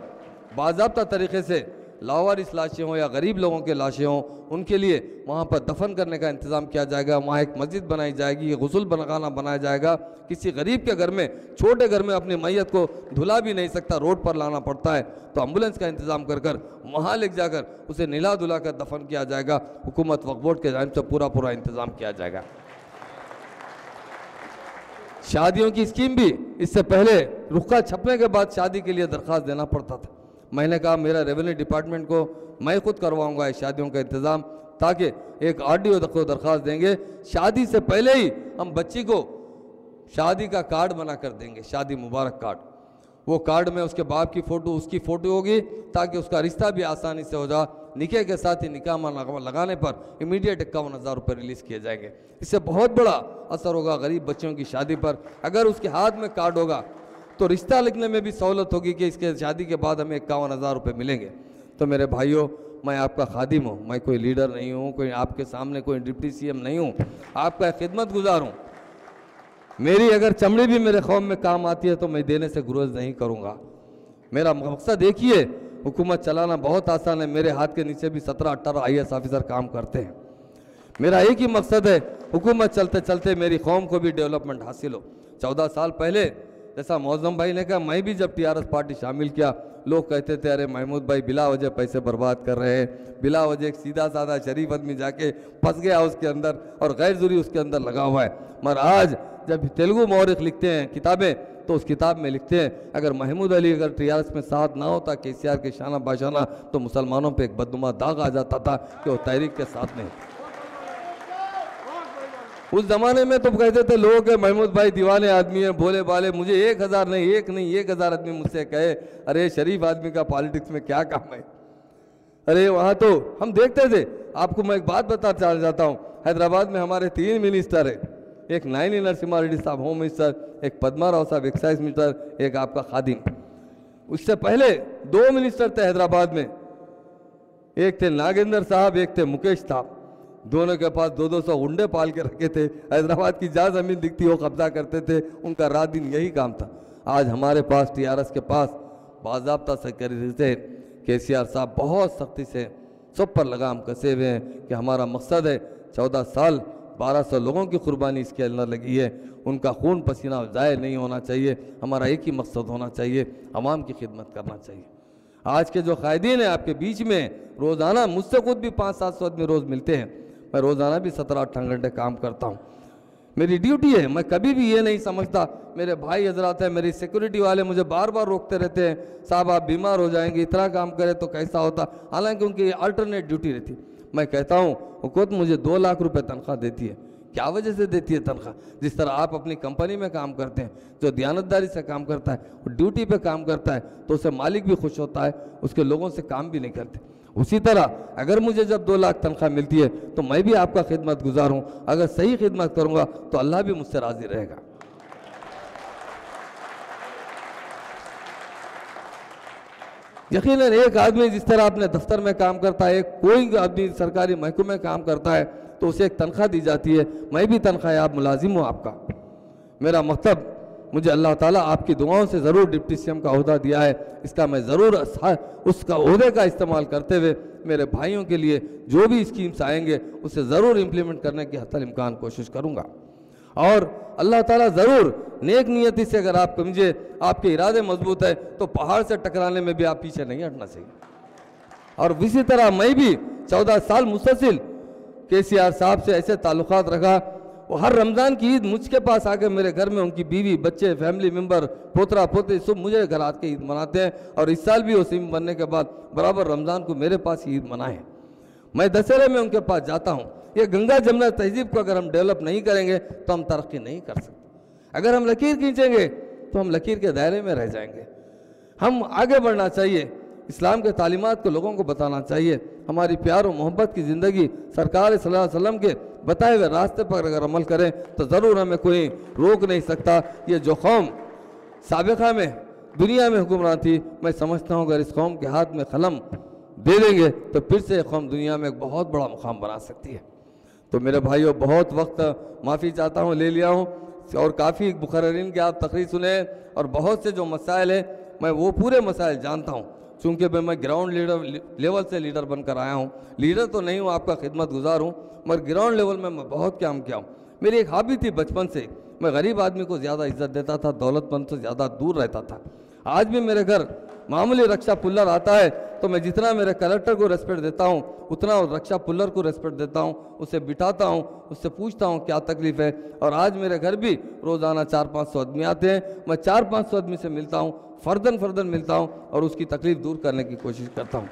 बाज़ाब्ता तरीके से लावारिस लाशें हों या गरीब लोगों के लाशें हों, उनके लिए वहाँ पर दफन करने का इंतज़ाम किया जाएगा। वहाँ एक मस्जिद बनाई जाएगी, गुस्ल बनाना बनाया जाएगा। किसी गरीब के घर में, छोटे घर में अपनी मैयत को धुला भी नहीं सकता, रोड पर लाना पड़ता है, तो एम्बुलेंस का इंतज़ाम कर कर वहाँ ले जाकर उसे नीला धुला कर दफन किया जाएगा। हुकूमत वक्फ बोर्ड के जानिब से पूरा इंतज़ाम किया जाएगा। शादियों की स्कीम भी, इससे पहले रुखा छपने के बाद शादी के लिए दरख्वास्त देना पड़ता था। मैंने कहा मेरा रेवेन्यू डिपार्टमेंट को मैं खुद करवाऊंगा इस शादियों का इंतज़ाम, ताकि एक RDO को दरख्वास्त देंगे, शादी से पहले ही हम बच्ची को शादी का कार्ड बना कर देंगे, शादी मुबारक कार्ड। वो कार्ड में उसके बाप की फ़ोटो, उसकी फ़ोटो होगी, ताकि उसका रिश्ता भी आसानी से हो जाए। निकाह के साथ ही निकाह लगाने पर इमीडिएट 51,000 रुपये रिलीज़ किए जाएंगे। इससे बहुत बड़ा असर होगा गरीब बच्चों की शादी पर। अगर उसके हाथ में कार्ड होगा तो रिश्ता लिखने में भी सहूलत होगी कि इसके शादी के बाद हमें 51,000 रुपये मिलेंगे। तो मेरे भाइयों, मैं आपका खादिम हूँ, मैं कोई लीडर नहीं हूँ, कोई आपके सामने कोई डिप्टी CM नहीं हूँ, आपका खिदमत गुजार हूँ। मेरी अगर चमड़ी भी मेरे कौम में काम आती है तो मैं देने से गुरेज नहीं करूँगा। मेरा मकसद देखिए, हुकूमत चलाना बहुत आसान है। मेरे हाथ के नीचे भी 17-18 IAS ऑफिसर काम करते हैं। मेरा एक ही मकसद है, हुकूमत चलते चलते मेरी कौम को भी डेवलपमेंट हासिल हो। 14 साल पहले, जैसा मौज़म भाई ने कहा, मैं भी जब TRS पार्टी शामिल किया, लोग कहते थे अरे महमूद भाई बिला वजह पैसे बर्बाद कर रहे हैं, बिला वजह एक सीधा साधा शरीफ आदमी जाके फंस गया उसके अंदर और गैर ज़रूरी उसके अंदर लगा हुआ है। मगर आज जब तेलुगु मौरिख लिखते हैं किताबें, तो उस किताब में लिखते हैं अगर महमूद अली अगर TRS में साथ ना होता, KCR के शाना बाशाना, तो मुसलमानों पे एक बदनुमा दाग आ जाता था कि वो तहरीक के साथ नहीं। उस ज़माने में तो कहते थे लोग महमूद भाई दीवाने आदमी है, भोले भाले, मुझे 1,000 नहीं, 1,000 आदमी मुझसे कहे अरे शरीफ आदमी का पॉलिटिक्स में क्या काम है। अरे वहाँ तो हम देखते थे। आपको मैं एक बात बता चल जाता हूँ, हैदराबाद में हमारे 3 मिनिस्टर है, एक नायनी नरसिम्हा रेड्डी साहब होम मिनिस्टर, एक पद्मा राव साहब एक्साइज मिनिस्टर, एक आपका खादिम। उससे पहले 2 मिनिस्टर थे हैदराबाद में, एक थे नागेंद्र साहब, एक थे मुकेश साहब। दोनों के पास 200 गुंडे पाल के रखे थे। हैदराबाद की जहाँ ज़मीन दिखती वो कब्जा करते थे, उनका रात दिन यही काम था। आज हमारे पास TRS के पास बाज़ाब्ता सेक्रेटरी से KCR साहब बहुत सख्ती से सब पर लगाम कसे हुए हैं कि हमारा मकसद है 14 साल 1200 लोगों की कुर्बानी इसके अंदर लगी है, उनका खून पसीना ज़ाय नहीं होना चाहिए। हमारा एक ही मकसद होना चाहिए, आवाम की खिदमत करना चाहिए। आज के जो कायदीन हैं आपके बीच में, रोज़ाना मुझसे खुद भी 500-700 आदमी रोज़ मिलते हैं। मैं रोज़ाना भी 17-18 घंटे काम करता हूँ। मेरी ड्यूटी है। मैं कभी भी ये नहीं समझता, मेरे भाई हजरात हैं, मेरी सिक्योरिटी वाले मुझे बार बार रोकते रहते हैं, साहब आप बीमार हो जाएंगे, इतना काम करें तो कैसा होता, हालांकि उनकी अल्टरनेट ड्यूटी रहती। मैं कहता हूँ हुकूमत मुझे 2 लाख रुपए तनख्वाह देती है, क्या वजह से देती है तनख्वाह? जिस तरह आप अपनी कंपनी में काम करते हैं, जो दयानतदारी से काम करता है, वो ड्यूटी पे काम करता है, तो उससे मालिक भी खुश होता है, उसके लोगों से काम भी नहीं करते। उसी तरह अगर मुझे जब 2 लाख तनख्वाह मिलती है तो मैं भी आपका खिदमत गुजार हूँ, अगर सही खिदमत करूँगा तो अल्लाह भी मुझसे राज़ी रहेगा। यकीनन एक आदमी जिस तरह अपने दफ्तर में काम करता है, कोई आदमी सरकारी महकमे में काम करता है तो उसे एक तनख्वाह दी जाती है। मैं भी तनख्वाह याब मुलाजिम हूँ आपका। मेरा मतलब मुझे अल्लाह ताला आपकी दुआओं से ज़रूर डिप्टी सीएम का ओहदा दिया है, इसका मैं ज़रूर उसका ओहदे का इस्तेमाल करते हुए मेरे भाइयों के लिए जो भी स्कीम्स आएंगे उसे ज़रूर इम्प्लीमेंट करने की हत्तल इम्कान कोशिश करूँगा। और अल्लाह ताला ज़रूर नेक नियति से, अगर आप समझे आपके इरादे मजबूत है तो पहाड़ से टकराने में भी आप पीछे नहीं हटना चाहिए। और इसी तरह मैं भी 14 साल मुसलसिल KCR साहब से ऐसे ताल्लुकात रखा, वो हर रमज़ान की ईद मुझके पास आके मेरे घर में उनकी बीवी, बच्चे, फैमिली मेम्बर, पोतरा पोते सब मुझे घर आके ईद मनाते हैं। और इस साल भी वो सीम बनने के बाद बराबर रमज़ान को मेरे पास ईद मनाएं। मैं दशहरे में उनके पास जाता हूँ। ये गंगा जमुना तहजीब को अगर हम डेवलप नहीं करेंगे तो हम तरक्की नहीं कर सकते। अगर हम लकीर खींचेंगे तो हम लकीर के दायरे में रह जाएंगे। हम आगे बढ़ना चाहिए, इस्लाम के तालीमात को लोगों को बताना चाहिए। हमारी प्यार और मोहब्बत की ज़िंदगी सरकार सल्लल्लाहु अलैहि वसल्लम के बताए हुए रास्ते पर अगर अमल करें तो ज़रूर हमें कोई रोक नहीं सकता। ये जो कौम साबिक़ा में दुनिया में हुक्मरान थी, मैं समझता हूँ अगर इस कौम के हाथ में कलम दे देंगे तो फिर से कौम दुनिया में एक बहुत बड़ा मुकाम बना सकती है। तो मेरे भाइयों, बहुत वक्त माफ़ी चाहता हूँ ले लिया हूँ, और काफ़ी मुक़र्रिरीन के आप तकरीर सुने, और बहुत से जो मसाइल हैं मैं वो पूरे मसाइल जानता हूँ, चूँकि मैं ग्राउंड लेवल से लीडर बनकर आया हूँ। लीडर तो नहीं हूँ, आपका खिदमत गुजार हूँ, मगर ग्राउंड लेवल में मैं बहुत काम किया हूँ। मेरी एक हॉबी थी बचपन से, मैं गरीब आदमी को ज़्यादा इज्जत देता था, दौलतमंद से ज़्यादा दूर रहता था। आज भी मेरे घर मामूली रक्षा पुल्लर आता है तो मैं जितना मेरे कलेक्टर को रेस्पेक्ट देता हूँ उतना रक्षा पुल्लर को रेस्पेक्ट देता हूँ, उसे बिठाता हूँ, उससे पूछता हूँ क्या तकलीफ़ है। और आज मेरे घर भी रोज़ाना 400-500 आदमी आते हैं, मैं 400-500 आदमी से मिलता हूँ, फ़र्दन मिलता हूँ और उसकी तकलीफ़ दूर करने की कोशिश करता हूँ।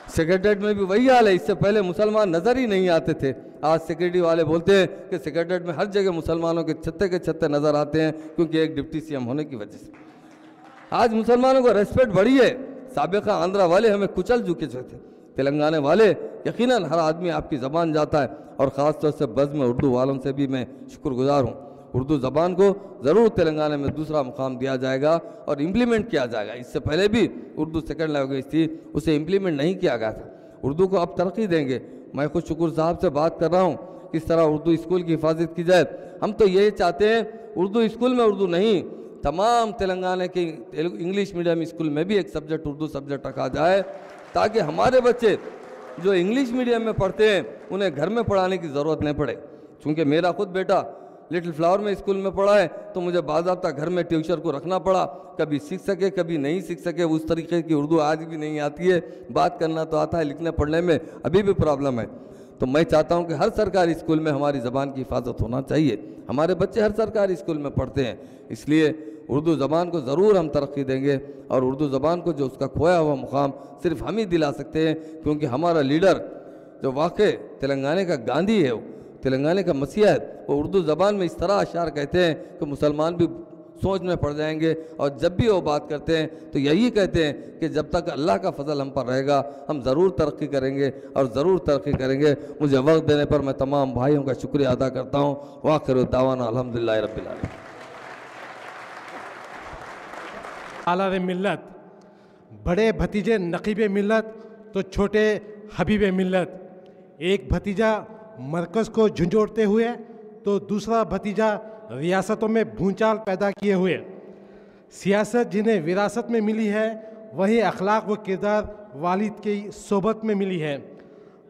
सेक्रेटरीट में भी वही हाल है, इससे पहले मुसलमान नज़र ही नहीं आते थे। आज सिक्योरिटी वाले बोलते हैं कि सेक्रेटरीट में हर जगह मुसलमानों के छत्ते नज़र आते हैं, क्योंकि एक डिप्टी सीएम होने की वजह से आज मुसलमानों को रेस्पेक्ट बढ़ी है। साबिक़ा आंध्रा वाले हमें कुचल चुके थे, तेलंगाना वाले यकीनन हर आदमी आपकी ज़बान जाता है, और ख़ास तौर से बज़्म में उर्दू वालों से भी मैं शुक्रगुजार हूँ। उर्दू ज़बान को ज़रूर तेलंगाना में दूसरा मुकाम दिया जाएगा और इम्प्लीमेंट किया जाएगा। इससे पहले भी उर्दू सेकंड लैंग्वेज थी, उसे इम्प्लीमेंट नहीं किया गया था। उर्दू को अब तरक्की देंगे। मैं खुद शुक्र साहब से बात कर रहा हूँ, किस तरह उर्दू स्कूल की हिफाजत की जाए। हम तो ये चाहते हैं उर्दू स्कूल में उर्दू नहीं, तमाम तेलंगाना के इंग्लिश मीडियम स्कूल में भी एक सब्जेक्ट उर्दू सब्जेक्ट रखा जाए, ताकि हमारे बच्चे जो इंग्लिश मीडियम में पढ़ते हैं उन्हें घर में पढ़ाने की ज़रूरत नहीं पड़े। चूँकि मेरा खुद बेटा लिटिल फ्लावर में स्कूल में पढ़ा है, तो मुझे बाज़ाब्ता घर में ट्यूशन को रखना पड़ा, कभी सीख सके कभी नहीं सीख सके। उस तरीके की उर्दू आज भी नहीं आती है, बात करना तो आता है, लिखने पढ़ने में अभी भी प्रॉब्लम है। तो मैं चाहता हूं कि हर सरकारी स्कूल में हमारी ज़बान की हिफाजत होना चाहिए। हमारे बच्चे हर सरकारी स्कूल में पढ़ते हैं, इसलिए उर्दू ज़बान को ज़रूर हम तरक्की देंगे, और उर्दू ज़बान को जो उसका खोया हुआ मुकाम सिर्फ हम ही दिला सकते हैं, क्योंकि हमारा लीडर जो वाकई तेलंगाना का गांधी है, तेलंगाना का मसीहा है, वो उर्दू ज़बान में इस तरह अशार कहते हैं कि मुसलमान भी सोच में पड़ जाएंगे। और जब भी वो बात करते हैं तो यही कहते हैं कि जब तक अल्लाह का फजल हम पर रहेगा हम ज़रूर तरक्की करेंगे और ज़रूर तरक्की करेंगे। मुझे वक्त देने पर मैं तमाम भाइयों का शुक्रिया अदा करता हूँ। वाखिर दावाना अल्हम्दुलिल्लाह रब्बिल आलमीन। आलार मिल्लत, बड़े भतीजे नकीब मिल्लत तो छोटे हबीब मिल्लत। एक भतीजा मरकज़ को झंझोड़ते हुए तो दूसरा भतीजा रियासतों में भूचाल पैदा किए हुए। सियासत जिन्हें विरासत में मिली है, वही अखलाक व किरदार वालिद की सोबत में मिली है।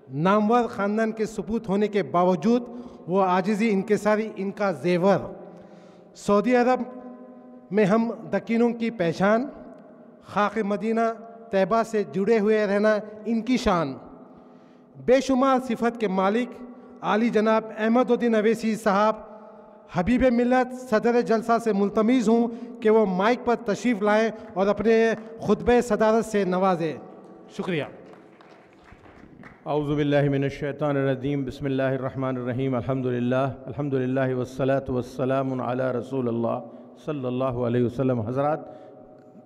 नामवर ख़ानदान के सपूत होने के बावजूद वो आजिज़ी इनकिसारी इनका जेवर। सऊदी अरब में हम दकीनों की पहचान, खाक मदीना तैबा से जुड़े हुए रहना इनकी शान। बेशुमार सिफत के मालिक आली जनाब अहमदुद्दीन अवैसी साहब हबीब मिल्लत सदर जलसा से मुल्तमीज़ हूँ कि वो माइक पर तशरीफ़ लाएँ और अपने खुतबे सदारत से नवाजें। शुक्रिया। औज़ुबिल्लाहि मिनश्शैतानिर्रजीम बिस्मिल्लाहिर्रहमानिर्रहीम अल्हम्दुलिल्लाह वस्सलातु वस्सलामु अला रसूलिल्लाह सल्लल्लाहु अलैहि वसल्लम। हज़रात,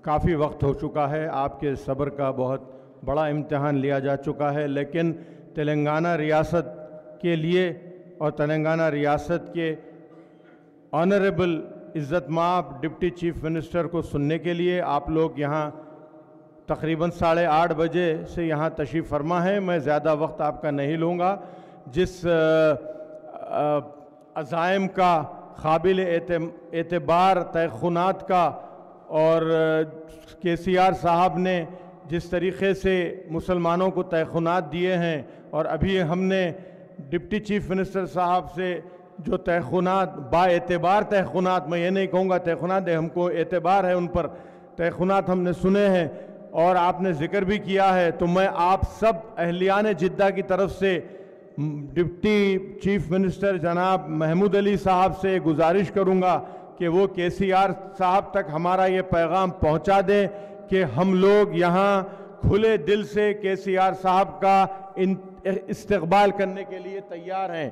काफ़ी वक्त हो चुका है, आपके सब्र का बहुत बड़ा इम्तिहान लिया जा चुका है, लेकिन तेलंगाना रियासत के लिए और तेलंगाना रियासत के ऑनरेबल इज़्ज़त माब डिप्टी चीफ मिनिस्टर को सुनने के लिए आप लोग यहाँ तकरीबन 8:30 बजे से यहाँ तशरीफ़ फरमा है। मैं ज़्यादा वक्त आपका नहीं लूँगा। जिस अज़ाइम का काबिल एतबार तयख़ुनात का और KCR साहब ने जिस तरीक़े से मुसलमानों को तयख़ुनात दिए हैं, और अभी हमने डिप्टी चीफ मिनिस्टर साहब से जो तयख़ुनात बाएतबार तयख़ुनात, मैं ये नहीं कहूँगा तयख़ुनात, हमको एतबार है उन पर, तयख़ुनात हमने सुने हैं और आपने ज़िक्र भी किया है। तो मैं आप सब अहलियान जिद्दा की तरफ से डिप्टी चीफ मिनिस्टर जनाब महमूद अली साहब से गुजारिश करूँगा कि वो KCR साहब तक हमारा ये पैगाम पहुँचा दें कि हम लोग यहाँ खुले दिल से KCR साहब का इस्तक़बाल करने के लिए तैयार हैं।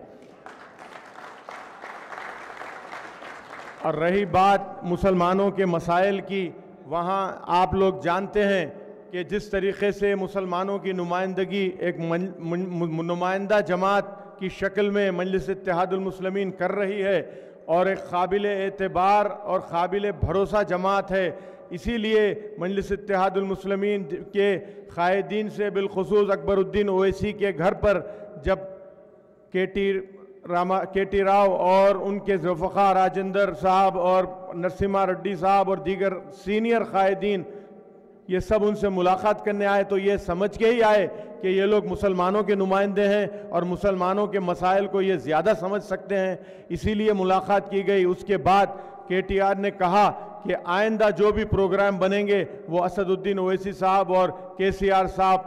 और रही बात मुसलमानों के मसाइल की, वहाँ आप लोग जानते हैं कि जिस तरीक़े से मुसलमानों की नुमाइंदगी एक नुमाइंदा जमात की शक्ल में मजलिस इत्तेहादुल मुस्लिमीन कर रही है और एक काबिल एतबार और काबिल भरोसा जमात है, इसीलिए मजलिस इत्तेहादुल मुस्लिमीन के कायदीन से बिलखुसूस अकबरुद्दीन ओवैसी के घर पर जब KT राव और उनके ज़ुल्फ़िकार राजेंद्र साहब और नरसिम्हा रेड्डी साहब और दीगर सीनियर कायदीन ये सब उनसे मुलाकात करने आए, तो ये समझ के ही आए कि ये लोग मुसलमानों के नुमाइंदे हैं और मुसलमानों के मसाइल को ये ज़्यादा समझ सकते हैं, इसीलिए मुलाकात की गई। उसके बाद KTR ने कहा कि आइंदा जो भी प्रोग्राम बनेंगे वो असदुद्दीन ओवैसी साहब और KCR साहब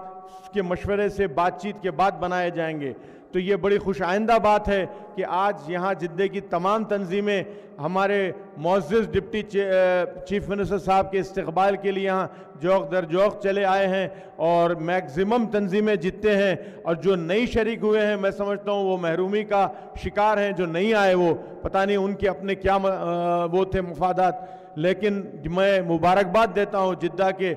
के मशवरे से बातचीत के बाद बनाए जाएंगे। तो ये बड़ी खुश आइंदा बात है कि आज यहाँ जिद्दे की तमाम तंजीमें हमारे मुअज़्ज़िज़ डिप्टी चीफ मिनिस्टर साहब के इस्तक़बाल के लिए यहाँ जौक़ दर जौक़ चले आए हैं और मैक्सिमम तंजीमें जीतते हैं, और जो नई शरीक हुए हैं मैं समझता हूँ वो महरूमी का शिकार हैं। जो नहीं आए वो पता नहीं उनके अपने क्या वो थे मफादात, लेकिन मैं मुबारकबाद देता हूँ जिद्दा के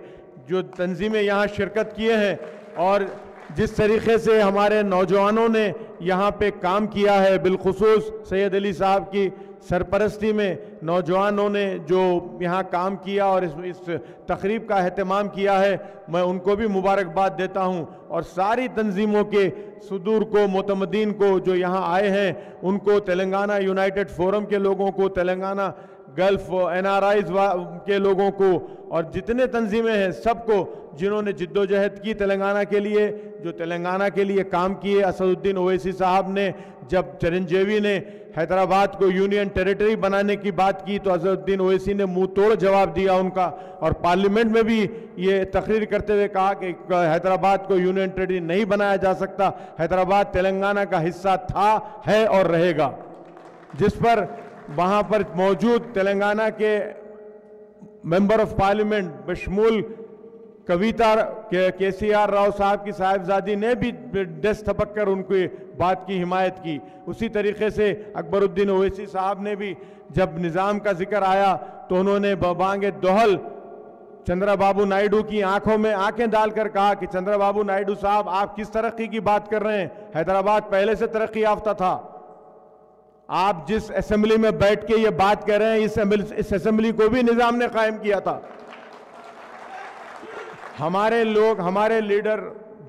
जो तंजीमें यहाँ शिरकत किए हैं और जिस तरीक़े से हमारे नौजवानों ने यहाँ पे काम किया है, बिलखुसूस सैयद अली साहब की सरपरस्ती में नौजवानों ने जो यहाँ काम किया और इस तकरीब का अहतमाम किया है, मैं उनको भी मुबारकबाद देता हूँ। और सारी तंजीमों के सुदूर को मोतमदीन को जो यहाँ आए हैं उनको, तेलंगाना यूनाइटेड फोरम के लोगों को, तेलंगाना गल्फ NRIs के लोगों को और जितने तंजीमें हैं सबको जिन्होंने जिद्दोजहद की तेलंगाना के लिए, जो तेलंगाना के लिए काम किए। असदुद्दीन ओवैसी साहब ने जब चिरंजीवी ने हैदराबाद को यूनियन टेरिटरी बनाने की बात की तो असदुद्दीन ओवैसी ने मुंह तोड़ जवाब दिया उनका, और पार्लियामेंट में भी ये तकरीर करते हुए कहा कि हैदराबाद को यूनियन टेरिटरी नहीं बनाया जा सकता, हैदराबाद तेलंगाना का हिस्सा था, है और रहेगा। जिस पर वहाँ पर मौजूद तेलंगाना के मेंबर ऑफ पार्लियामेंट बशमूल कविता KCR राव साहब की साहिबजादी ने भी दस्त थपक कर उनकी बात की हिमायत की। उसी तरीके से अकबरुद्दीन ओवैसी साहब ने भी जब निज़ाम का जिक्र आया तो उन्होंने बबांगे दोहल चंद्रबाबू नायडू की आंखों में आंखें डालकर कहा कि चंद्रबाबू नायडू साहब आप किस तरक्की की बात कर रहे हैं, हैदराबाद पहले से तरक्की याफ्ता था। आप जिस असेंबली में बैठ के ये बात कर रहे हैं इस असेंबली को भी निज़ाम ने कायम किया था। हमारे लोग, हमारे लीडर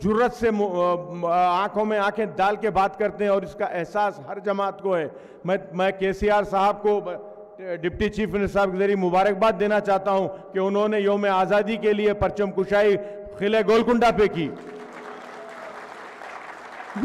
जुर्रत से आंखों में आंखें डाल के बात करते हैं और इसका एहसास हर जमात को है। मैं KCR साहब को डिप्टी चीफ मिनिस्टर साहब के जरिए मुबारकबाद देना चाहता हूं कि उन्होंने यौम आज़ादी के लिए परचम कुशाई किले गोलकुंडा पे की।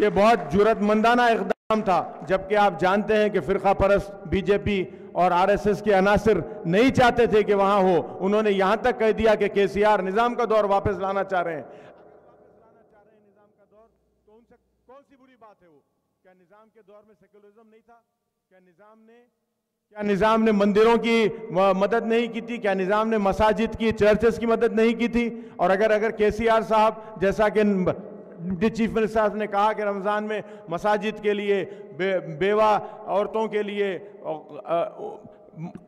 ये बहुत जुर्रतमंदाना इक़दाम था, जबकि आप जानते हैं कि फ़िरक़ा परस्त BJP और RSS के अनासिर नहीं चाहते थे कि वहाँ हो। उन्होंने यहाँ तक कह दिया कि KCR निज़ाम का दौर वापस लाना चाह रहे हैं। निज़ाम का दौर तो उनसे कौन सी बुरी बात है वो? क्या निज़ाम के दौर में सेकुलरिज्म नहीं था? क्या निज़ाम ने मंदिरों की मदद नहीं की थी? क्या निज़ाम ने मसाजिद की, चर्चेस की मदद नहीं की थी? और अगर KCR साहब जैसा कि डिप्टी चीफ मिनिस्टर साहब ने कहा कि रमज़ान में मसाजिद के लिए, बेवा औरतों के लिए,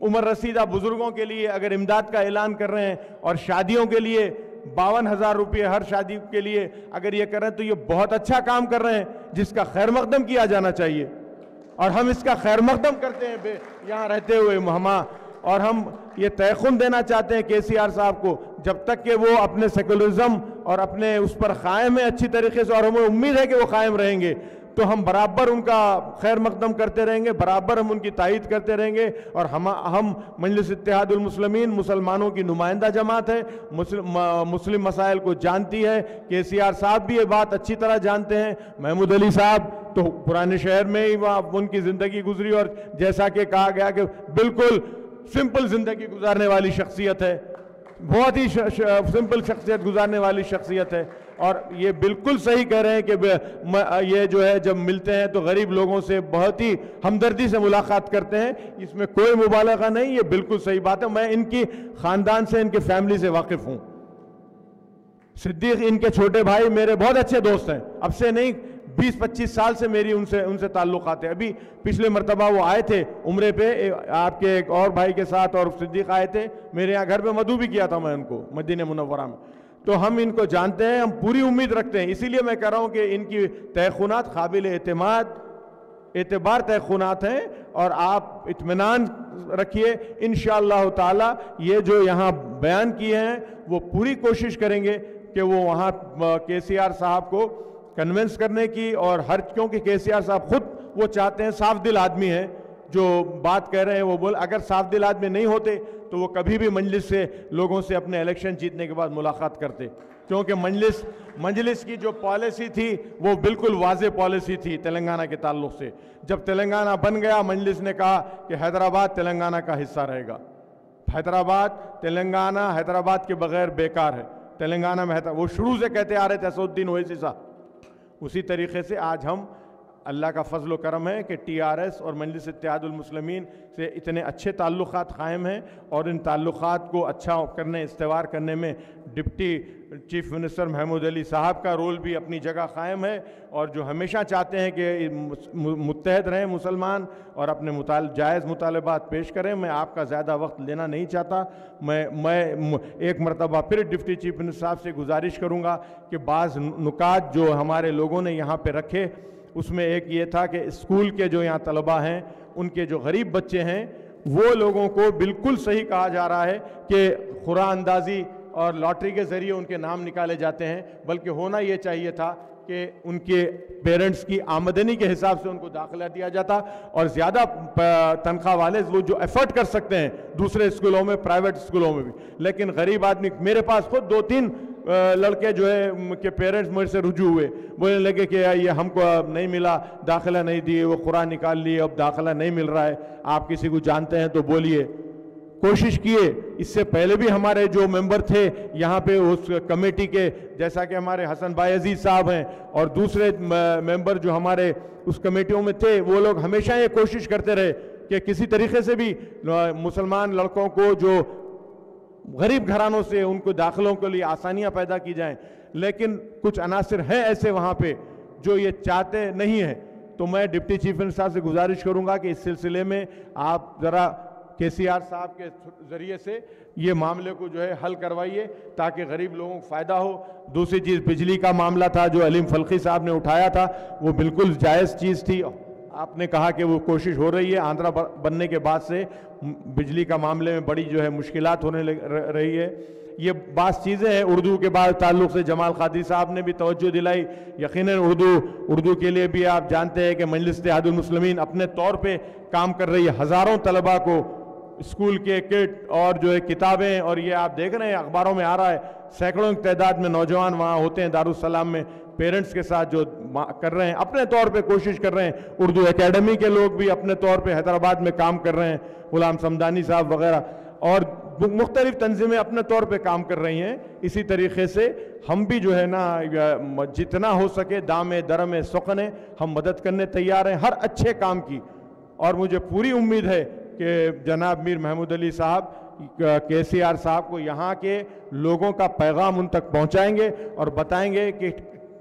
उम्र रसीदा बुजुर्गों के लिए अगर इमदाद का ऐलान कर रहे हैं और शादियों के लिए 52,000 रुपये हर शादी के लिए अगर ये कर रहे हैं, तो ये बहुत अच्छा काम कर रहे हैं जिसका खैर मकदम किया जाना चाहिए। और हम इसका खैर मकदम करते हैं यहाँ रहते हुए और हम ये तयखुन देना चाहते हैं KCR साहब को, जब तक कि वो अपने सेकुलरिज्म और अपने उस पर कायम है अच्छी तरीके से, और हमें उम्मीद है कि वो कायम रहेंगे, तो हम बराबर उनका खैर मकदम करते रहेंगे, बराबर हम उनकी तायीद करते रहेंगे। और हम मजलिस इत्तेहादुल मुस्लिमीन मुसलमानों की नुमाइंदा जमात है, मुस्लिम मसाइल को जानती है। KCR साहब भी ये बात अच्छी तरह जानते हैं। महमूद अली साहब तो पुराने शहर में ही उनकी ज़िंदगी गुजरी, और जैसा कि कहा गया कि बिल्कुल सिंपल ज़िंदगी गुजारने वाली शख्सियत है, बहुत ही सिंपल शख्सियत गुजारने वाली शख्सियत है। और ये बिल्कुल सही कह रहे हैं कि ये जो है जब मिलते हैं तो गरीब लोगों से बहुत ही हमदर्दी से मुलाकात करते हैं, इसमें कोई मुबालगा नहीं, ये बिल्कुल सही बात है। मैं इनकी ख़ानदान से, इनके फैमिली से वाकिफ़ हूँ। सिद्दीक इनके छोटे भाई मेरे बहुत अच्छे दोस्त हैं, अब से नहीं 20-25 साल से मेरी उनसे ताल्लुकात है। अभी पिछले मरतबा वो आए थे उम्रे पे आपके एक और भाई के साथ, और सिद्दीक आए थे मेरे यहाँ घर पे, मधु भी किया था मैं उनको मदीने मुनव्वरा में। तो हम इनको जानते हैं, हम पूरी उम्मीद रखते हैं। इसीलिए मैं कह रहा हूँ कि इनकी तयखुनात काबिल एतबार तयखुनात हैं, और आप इत्मीनान रखिए इंशाअल्लाह ताला ये जो यहाँ बयान किए हैं वो पूरी कोशिश करेंगे कि वो वहाँ KCR साहब को कन्विंस करने की, और क्योंकि KCR साहब खुद वो चाहते हैं, साफ दिल आदमी हैं, जो बात कह रहे हैं वो बोल, अगर साफ दिल आदमी नहीं होते तो वो कभी भी मजलिस से लोगों से अपने इलेक्शन जीतने के बाद मुलाकात करते, क्योंकि मजलिस की जो पॉलिसी थी वो बिल्कुल वाज़ेह पॉलिसी थी तेलंगाना के ताल्लुक से। जब तेलंगाना बन गया, मजलिस ने कहा कि हैदराबाद तेलंगाना का हिस्सा रहेगा, तेलंगाना हैदराबाद के बगैर बेकार है, तेलंगाना में वो शुरू से कहते आ रहे थे असदुद्दीन ओवैसी साहब। उसी तरीके से आज हम, अल्लाह का फजल करम है कि TRS और मजलिस इत्तेहादुल मुस्लिमीन से इतने अच्छे ताल्लुकात कायम हैं, और इन ताल्लुकात को अच्छा करने, इस्तेवार करने में deputy chief minister Mahmood Ali साहब का रोल भी अपनी जगह कायम है, और जो हमेशा चाहते हैं कि मुत्तहद रहें मुसलमान और अपने जायज़ मुतालबात पेश करें। मैं आपका ज़्यादा वक्त लेना नहीं चाहता। मैं एक मरतबा फिर डिप्टी चीफ मिनिस्टर साहब से गुजारिश करूँगा कि बाज़ नुकात जो हमारे लोगों ने यहाँ पर रखे, उसमें एक ये था कि स्कूल के जो यहाँ तलबा हैं, उनके जो गरीब बच्चे हैं, वो लोगों को बिल्कुल सही कहा जा रहा है कि खुरा अंदाज़ी और लॉटरी के ज़रिए उनके नाम निकाले जाते हैं, बल्कि होना ये चाहिए था कि उनके पेरेंट्स की आमदनी के हिसाब से उनको दाखिला दिया जाता, और ज़्यादा तनख्वाह वाले वो जो एफर्ट कर सकते हैं दूसरे स्कूलों में, प्राइवेट स्कूलों में भी। लेकिन गरीब आदमी, मेरे पास खुद 2-3 लड़के जो है के पेरेंट्स मुझसे से रुजू हुए, बोलने लगे कि ये हमको नहीं मिला, दाखिला नहीं दिए, वो कुरान निकाल लिए, अब दाखिला नहीं मिल रहा है, आप किसी को जानते हैं तो बोलिए। कोशिश किए, इससे पहले भी हमारे जो मेंबर थे यहाँ पे उस कमेटी के, जैसा कि हमारे हसन भाई अजीज साहब हैं और दूसरे मेंबर जो हमारे उस कमेटियों में थे, वो लोग हमेशा ये कोशिश करते रहे कि किसी तरीके से भी मुसलमान लड़कों को जो गरीब घरानों से, उनको दाखिलों के लिए आसानियाँ पैदा की जाएं। लेकिन कुछ अनासिर हैं ऐसे वहाँ पे जो ये चाहते नहीं हैं। तो मैं डिप्टी चीफ मिनिस्टर साहब से गुजारिश करूँगा कि इस सिलसिले में आप ज़रा KCR साहब के ज़रिए से ये मामले को जो है हल करवाइए, ताकि गरीब लोगों को फ़ायदा हो। दूसरी चीज़, बिजली का मामला था जो अलीम फल्की साहब ने उठाया था, वो बिल्कुल जायज़ चीज़ थी। आपने कहा कि वो कोशिश हो रही है, आंध्रा बनने के बाद से बिजली का मामले में बड़ी जो है मुश्किलात होने रही है। ये बात चीज़ें हैं। उर्दू के बाद ताल्लुक़ से जमाल कादरी साहब ने भी तवज्जो दिलाई। यकीनन उर्दू के लिए भी आप जानते हैं कि मजलिस इत्तेहादुल मुस्लिमीन अपने तौर पे काम कर रही है। हज़ारों तलबा को स्कूल के किट और जो है किताबें, और ये आप देख रहे हैं अखबारों में आ रहा है, सैकड़ों की तादाद में नौजवान वहाँ होते हैं दारुस्सलाम में, पेरेंट्स के साथ जो कर रहे हैं, अपने तौर पे कोशिश कर रहे हैं। उर्दू एकेडमी के लोग भी अपने तौर पे हैदराबाद में काम कर रहे हैं, गुलाम समदानी साहब वगैरह। और मुख्तलिफ तंजीमें अपने तौर पे काम कर रही हैं। इसी तरीके से हम भी जो है ना जितना हो सके दामे दरमे सुकने हम मदद करने तैयार हैं हर अच्छे काम की। और मुझे पूरी उम्मीद है कि जनाब मीर महमूद अली साहब KCR साहब को यहाँ के लोगों का पैगाम उन तक पहुँचाएंगे और बताएंगे कि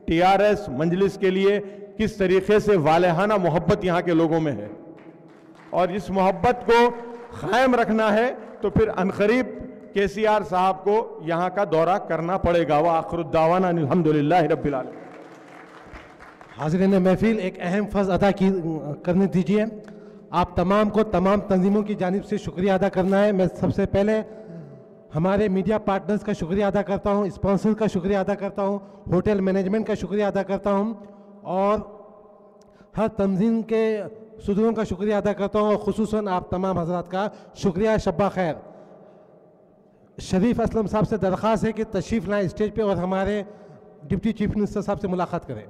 TRS मजलिस के लिए किस तरीके से वालेहाना मोहब्बत यहाँ के लोगों में है, और इस मोहब्बत को कायम रखना है तो फिर अनकरीब KCR साहब को यहाँ का दौरा करना पड़ेगा। व आखिरुद्दावाना अल्हम्दुलिल्लाहि रब्बिल आलमीन। हाज़रीन महफिल, एक अहम फ़र्ज़ अदा करने दीजिए। आप तमाम को तमाम तंजीमों की जानिब से शुक्रिया अदा करना है। मैं सबसे पहले हमारे मीडिया पार्टनर्स का शुक्रिया अदा करता हूँ, स्पॉन्सर का शुक्रिया अदा करता हूँ, होटल मैनेजमेंट का शुक्रिया अदा करता हूँ और हर तंजीम के सुदूरों का शुक्रिया अदा करता हूँ और खुसूसन आप तमाम हज़रात का शुक्रिया। शब्बा खैर। शरीफ असलम साहब से दरख्वास्त है कि तशरीफ़ लाएँ स्टेज पे और हमारे डिप्टी चीफ मिनिस्टर साहब से मुलाकात करें।